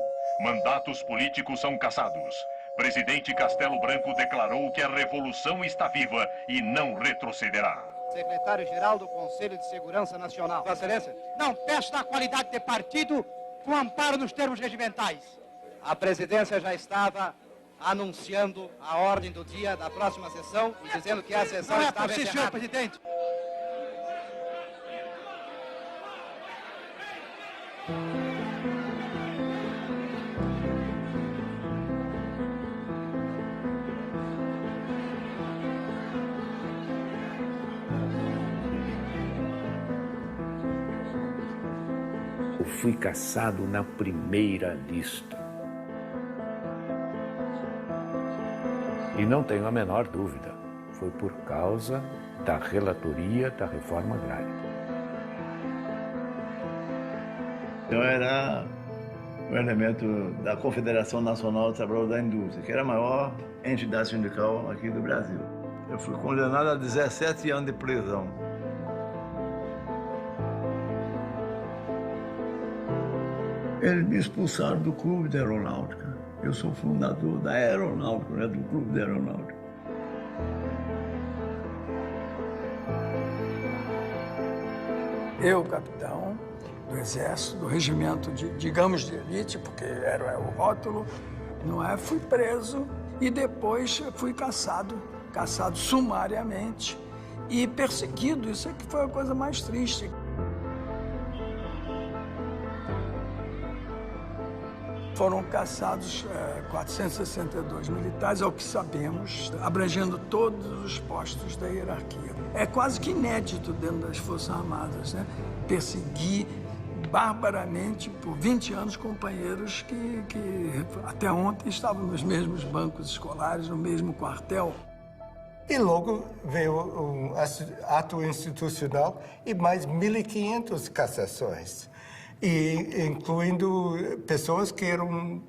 Mandatos políticos são cassados. Presidente Castelo Branco declarou que a revolução está viva e não retrocederá. Secretário-Geral do Conselho de Segurança Nacional. Vossa Excelência. Não peço da qualidade de partido com amparo nos termos regimentais. A presidência já estava anunciando a ordem do dia da próxima sessão e dizendo que a sessão estava encerrada. Senhor presidente. Eu fui caçado na primeira lista. E não tenho a menor dúvida, foi por causa da relatoria da reforma agrária. Eu era um elemento da Confederação Nacional dos Trabalhadores da Indústria, que era a maior entidade sindical aqui do Brasil. Eu fui condenado a 17 anos de prisão. Eles me expulsaram do Clube da Aeronáutica. Eu sou fundador da Aeronáutica, né, do Clube da Aeronáutica. Eu, capitão do Exército, do regimento digamos, de elite, porque era o rótulo, não é? Fui preso e depois fui caçado sumariamente e perseguido. Isso é que foi a coisa mais triste. Foram caçados 462 militares, ao que sabemos, abrangendo todos os postos da hierarquia. É quase que inédito dentro das Forças Armadas, né? Perseguir barbaramente por 20 anos companheiros que até ontem estavam nos mesmos bancos escolares, no mesmo quartel. E logo veio um ato institucional e mais 1.500 cassações. E incluindo pessoas que eram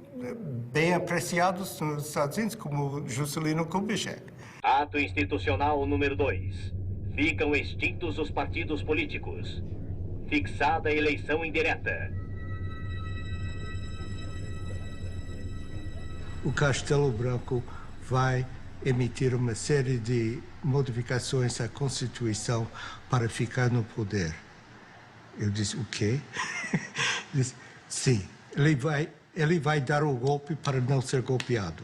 bem apreciadas nos Estados Unidos, como Juscelino Kubitschek. Ato institucional número 2. Ficam extintos os partidos políticos. Fixada a eleição indireta. O Castelo Branco vai emitir uma série de modificações à Constituição para ficar no poder. Eu disse, o quê? Disse, sim, ele vai dar o golpe para não ser golpeado.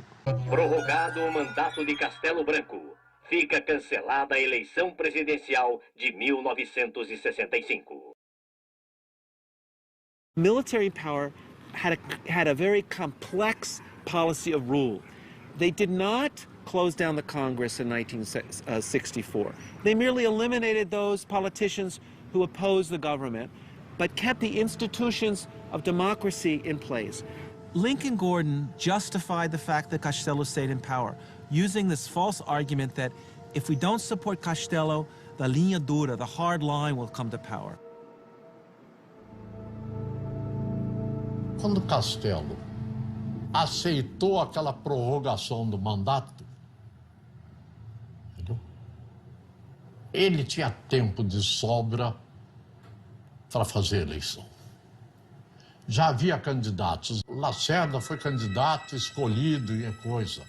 Prorrogado o mandato de Castelo Branco. Fica cancelada a eleição presidencial de 1965. Military power had a very complex policy of rule. They did not close down the Congress in 1964. They merely eliminated those politicians who opposed the government, but kept the institutions of democracy in place. Lincoln Gordon justified the fact that Castello stayed in power, using this false argument that if we don't support Castello, the linha dura, the hard line, will come to power. Quando Castello aceitou aquela prorrogação do mandato, entendeu? Ele tinha tempo de sobra para fazer a eleição. Já havia candidatos. Lacerda foi candidato, escolhido e coisa.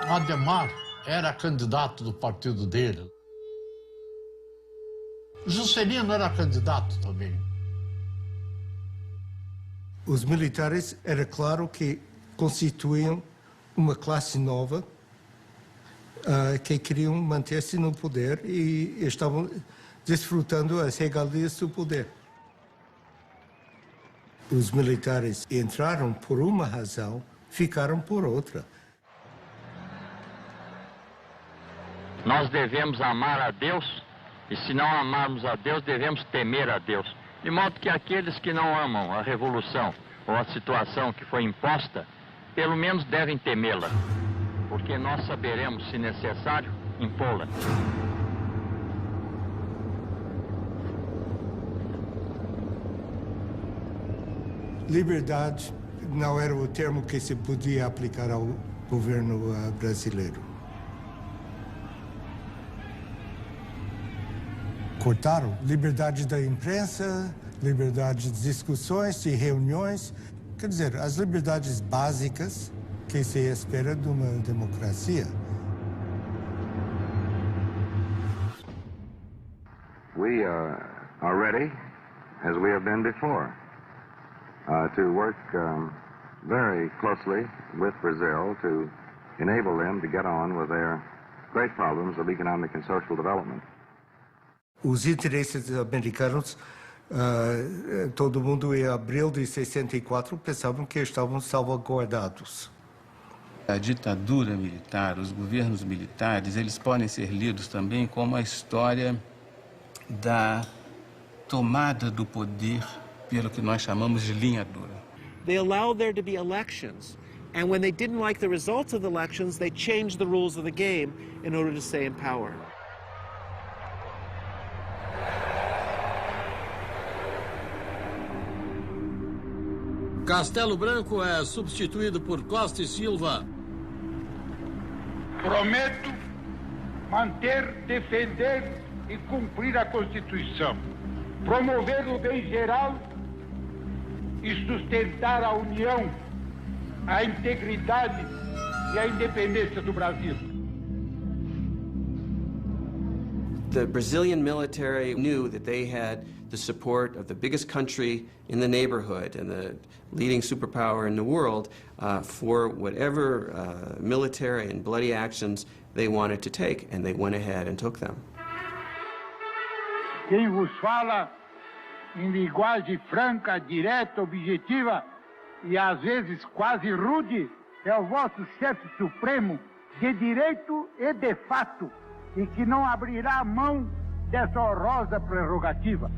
Ademar era candidato do partido dele. Juscelino era candidato também. Os militares, era claro que constituíam uma classe nova que queriam manter-se no poder e estavam desfrutando as regalias do poder. Os militares entraram por uma razão, ficaram por outra. Nós devemos amar a Deus, e se não amarmos a Deus, devemos temer a Deus. De modo que aqueles que não amam a revolução ou a situação que foi imposta, pelo menos devem temê-la, porque nós saberemos, se necessário, impô-la. Liberdade não era o termo que se podia aplicar ao governo brasileiro. Cortaram liberdade da imprensa, liberdade de discussões, de reuniões, quer dizer, as liberdades básicas que se espera de uma democracia. We are ready, as we have been before, to work very closely with Brazil to enable them to get on with their great problems of economic and social development. Os interesses americanos, todo mundo em abril de 64 pensavam que estavam salvaguardados. A ditadura militar, os governos militares, eles podem ser lidos também como a história da tomada do poder pelo que nós chamamos de linha dura. They allowed there to be elections, and when they didn't like the results of the elections, they changed the rules of the game in order to stay in power. Castelo Branco é substituído por Costa e Silva. Prometo manter, defender e cumprir a Constituição, promover o bem geral e sustentar a união, a integridade e a independência do Brasil. The Brazilian military knew that they had the support of the biggest country in the neighborhood and the leading superpower in the world for whatever military and bloody actions they wanted to take, and they went ahead and took them. Quem vos fala em linguagem franca, direta, objetiva e às vezes quase rude é o vosso chefe supremo de direito e de fato, e que não abrirá mão dessa honrosa prerrogativa.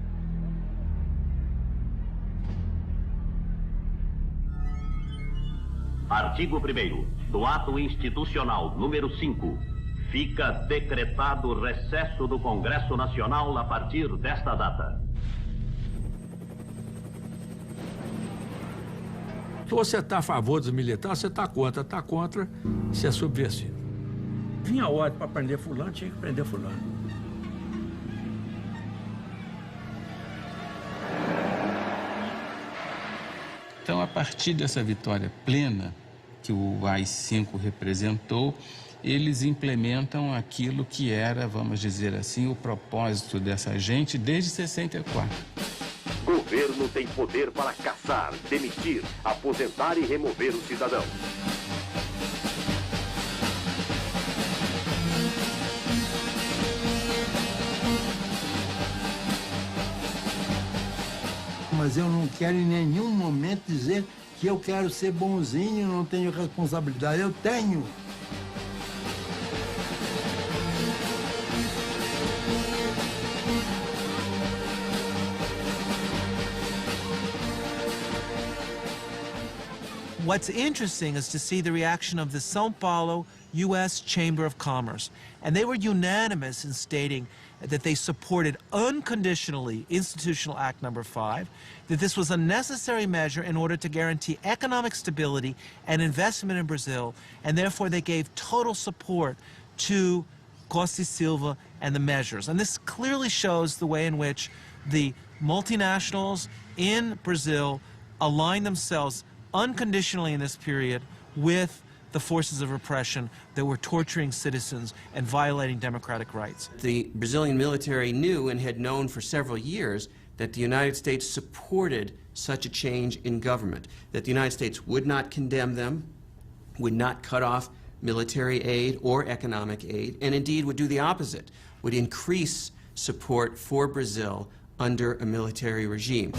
Artigo 1º do Ato Institucional número 5. Fica decretado o recesso do Congresso Nacional a partir desta data. Se você está a favor dos militares, você está contra, você é subversivo. Vinha a ordem para prender fulano, tinha que prender fulano. Então, a partir dessa vitória plena que o AI-5 representou, eles implementam aquilo que era, vamos dizer assim, o propósito dessa gente desde 64. Governo tem poder para caçar, demitir, aposentar e remover o cidadão. Mas eu não quero em nenhum momento dizer que eu quero ser bonzinho, não tenho responsabilidade. Eu tenho. What's interesting is to see the reaction of the São Paulo U.S. Chamber of Commerce. And they were unanimous in stating that they supported unconditionally Institutional Act No. 5, that this was a necessary measure in order to guarantee economic stability and investment in Brazil, and therefore they gave total support to Costa e Silva and the measures. And this clearly shows the way in which the multinationals in Brazil aligned themselves unconditionally in this period with the forces of repression that were torturing citizens and violating democratic rights. The Brazilian military knew and had known for several years that the United States supported such a change in government, that the United States would not condemn them, would not cut off military aid or economic aid, and indeed would do the opposite, would increase support for Brazil under a military regime.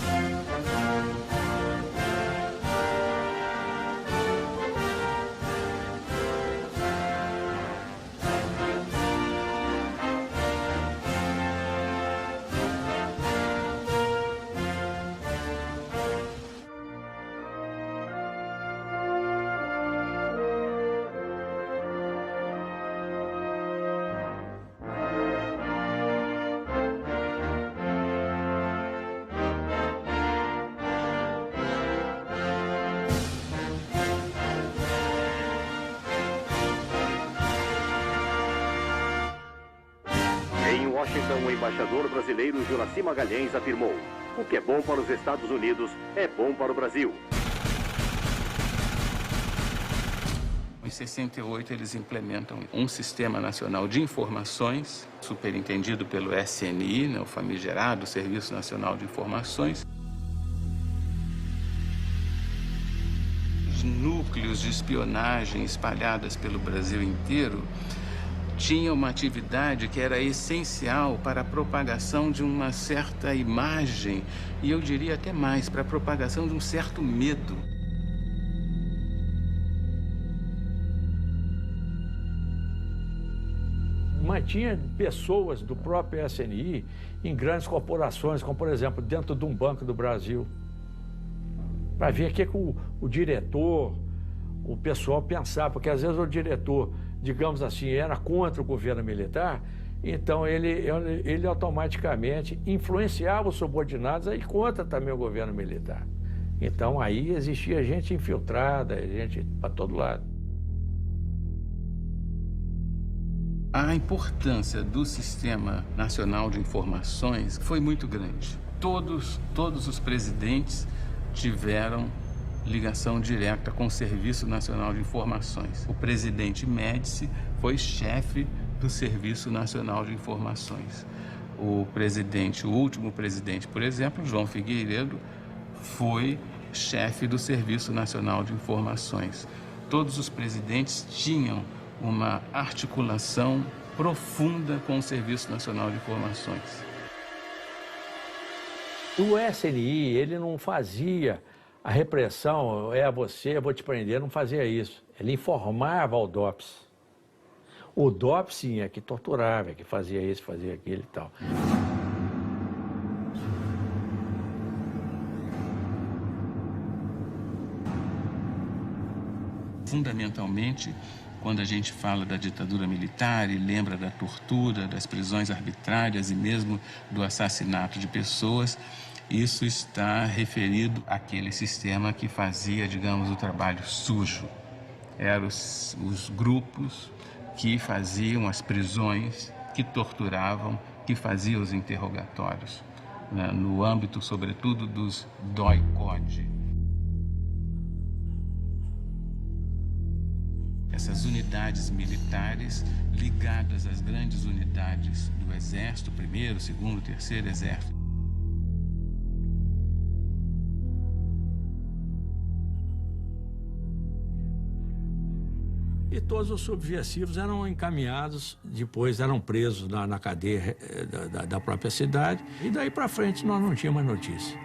Em Washington, o embaixador brasileiro Juraci Magalhães afirmou: o que é bom para os Estados Unidos é bom para o Brasil. Em 68, eles implementam um Sistema Nacional de Informações, superintendido pelo SNI, né, o famigerado Serviço Nacional de Informações. Os núcleos de espionagem espalhados pelo Brasil inteiro tinha uma atividade que era essencial para a propagação de uma certa imagem, e eu diria até mais, para a propagação de um certo medo. Mantinha pessoas do próprio SNI em grandes corporações, como, por exemplo, dentro de um banco do Brasil, para ver o que o diretor, o pessoal pensava, porque às vezes o diretor, digamos assim, era contra o governo militar, então ele automaticamente influenciava os subordinados a ir contra também o governo militar. Então aí existia gente infiltrada, gente para todo lado. A importância do Sistema Nacional de Informações foi muito grande. Todos os presidentes tiveram ligação direta com o Serviço Nacional de Informações. O presidente Médici foi chefe do Serviço Nacional de Informações. O último presidente, por exemplo, João Figueiredo, foi chefe do Serviço Nacional de Informações. Todos os presidentes tinham uma articulação profunda com o Serviço Nacional de Informações. O SNI, ele não fazia a repressão, eu vou te prender, não fazia isso. Ele informava ao DOPS. O DOPS, sim, é que torturava, é que fazia isso, fazia aquilo e tal. Fundamentalmente, quando a gente fala da ditadura militar e lembra da tortura, das prisões arbitrárias e mesmo do assassinato de pessoas, isso está referido àquele sistema que fazia, digamos, o trabalho sujo. Eram os grupos que faziam as prisões, que torturavam, que faziam os interrogatórios, né, no âmbito, sobretudo, dos doi-code. Essas unidades militares ligadas às grandes unidades do Exército, 1º, 2º, 3º Exército. E todos os subversivos eram encaminhados, depois eram presos na cadeia da própria cidade, e daí para frente nós não tínhamos mais notícia.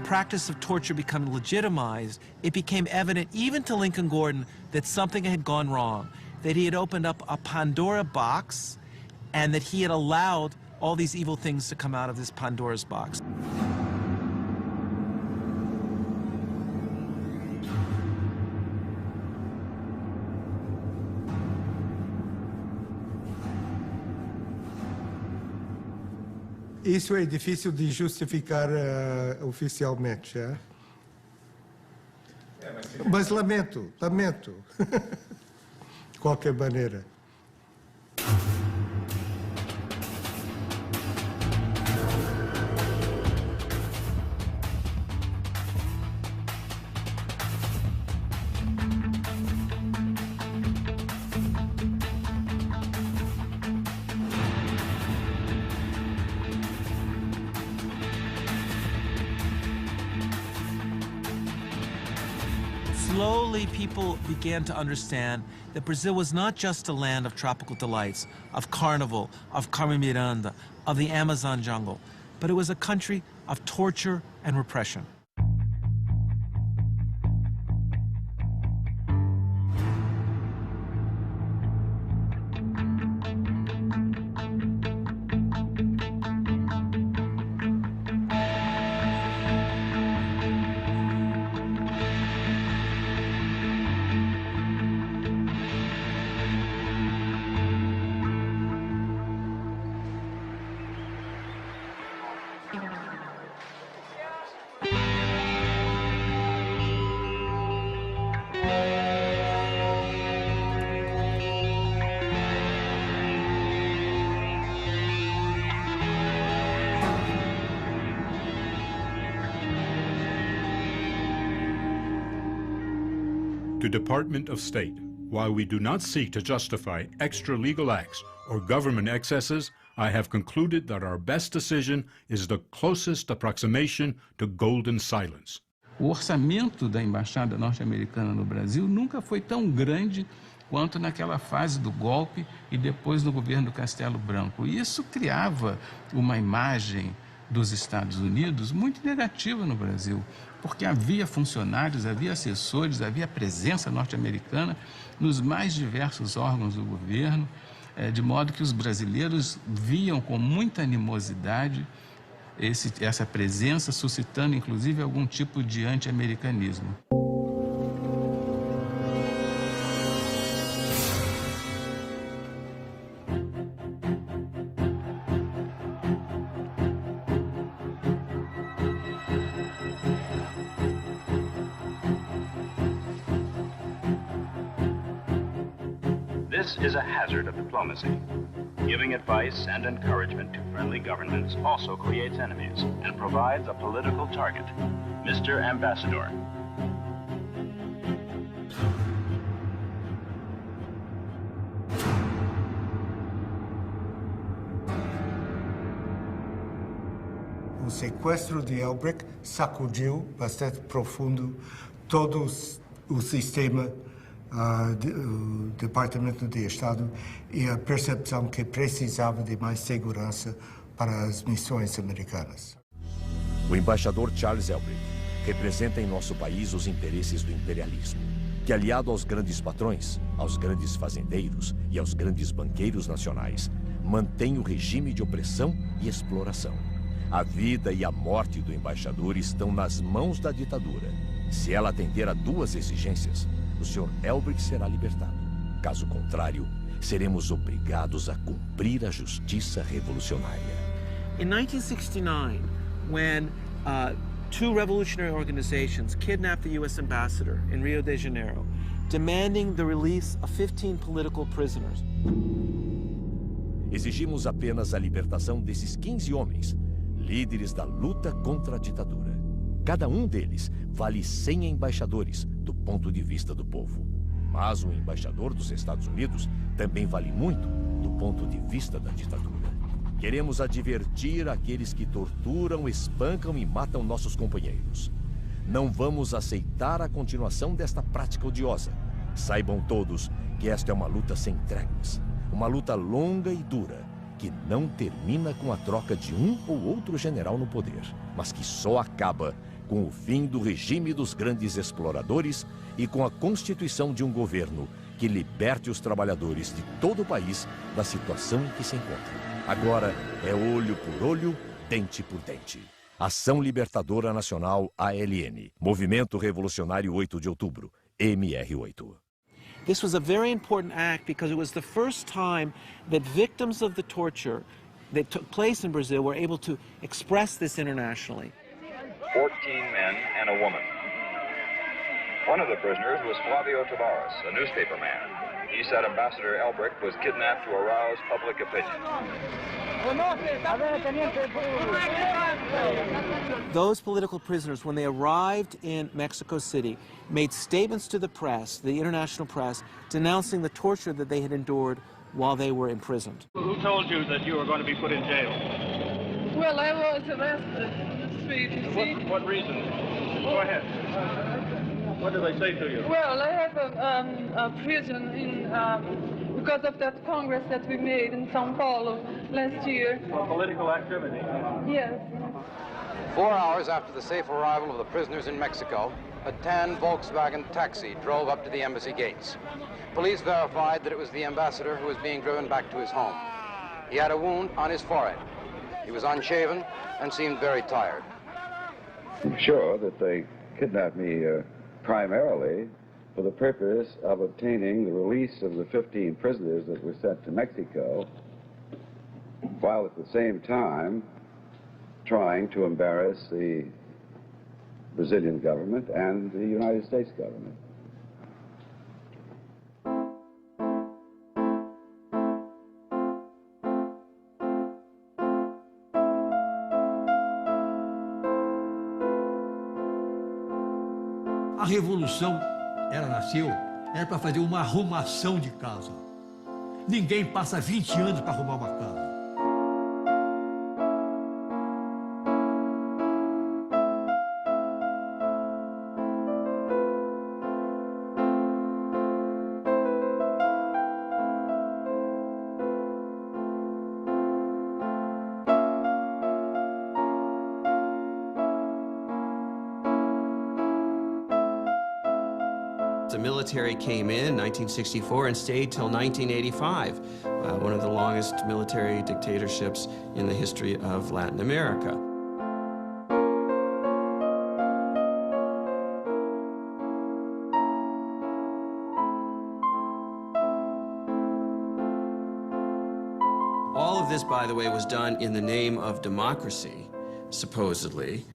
Practice of torture becoming legitimized, it became evident even to Lincoln Gordon that something had gone wrong, that he had opened up a Pandora box and that he had allowed all these evil things to come out of this Pandora's box. Isso é difícil de justificar oficialmente, é? Mas lamento. qualquer maneira. Slowly, people began to understand that Brazil was not just a land of tropical delights, of carnival, of Carmen Miranda, of the Amazon jungle, but it was a country of torture and repression. To Department of State, while we do not seek to justify extra-legal acts or government excesses, I have concluded that our best decision is the closest approximation to golden silence. O orçamento da Embaixada norte-americana no Brasil nunca foi tão grande quanto naquela fase do golpe e depois no governo Castelo Branco. E isso criava uma imagem dos Estados Unidos muito negativa no Brasil, porque havia funcionários, havia assessores, havia presença norte-americana nos mais diversos órgãos do governo, de modo que os brasileiros viam com muita animosidade essa presença, suscitando inclusive algum tipo de anti-americanismo. This is a hazard of diplomacy. Giving advice and encouragement to friendly governments also creates enemies and provides a political target. Mr. Ambassador. O sequestro de Elbrick sacudiu bastante profundo todo o sistema do Departamento de Estado e a percepção que precisava de mais segurança para as missões americanas. O embaixador Charles Elbrick representa em nosso país os interesses do imperialismo, que, aliado aos grandes patrões, aos grandes fazendeiros e aos grandes banqueiros nacionais, mantém o regime de opressão e exploração. A vida e a morte do embaixador estão nas mãos da ditadura. Se ela atender a duas exigências, o Sr. Elbrick será libertado. Caso contrário, seremos obrigados a cumprir a justiça revolucionária. In 1969, when two revolutionary organizations kidnapped the U.S. ambassador in Rio de Janeiro, demanding the release of 15 political prisoners. Exigimos apenas a libertação desses 15 homens, líderes da luta contra a ditadura. Cada um deles vale 100 embaixadores do ponto de vista do povo. Mas o embaixador dos Estados Unidos também vale muito do ponto de vista da ditadura. Queremos advertir aqueles que torturam, espancam e matam nossos companheiros. Não vamos aceitar a continuação desta prática odiosa. Saibam todos que esta é uma luta sem tréguas. Uma luta longa e dura, que não termina com a troca de um ou outro general no poder, mas que só acaba com o fim do regime dos grandes exploradores e com a constituição de um governo que liberte os trabalhadores de todo o país da situação em que se encontram. Agora é olho por olho, dente por dente. Ação Libertadora Nacional ALN, Movimento Revolucionário 8 de Outubro, MR8. This was a very important act because it was the first time that victims of the torture that took place in Brazil were able to express this internationally. 14 men and a woman. One of the prisoners was Flavio Tavares, a newspaper man. He said Ambassador Elbrick was kidnapped to arouse public opinion. Those political prisoners, when they arrived in Mexico City, made statements to the press, the international press, denouncing the torture that they had endured while they were imprisoned. Who told you that you were going to be put in jail? Well, I was arrested in the street, you see. What reason? Go ahead. What did they say to you? Well, I have a prison in, because of that Congress that we made in São Paulo last year. For political activity? Yes. 4 hours after the safe arrival of the prisoners in Mexico, a tan Volkswagen taxi drove up to the embassy gates. Police verified that it was the ambassador who was being driven back to his home. He had a wound on his forehead. He was unshaven and seemed very tired. I'm sure that they kidnapped me primarily for the purpose of obtaining the release of the 15 prisoners that were sent to Mexico, while at the same time trying to embarrass the Brazilian government and the United States government. A revolução, ela nasceu, era para fazer uma arrumação de casa. Ninguém passa 20 anos para arrumar uma casa. The military came in 1964 and stayed till 1985, one of the longest military dictatorships in the history of Latin America. All of this, by the way, was done in the name of democracy, supposedly.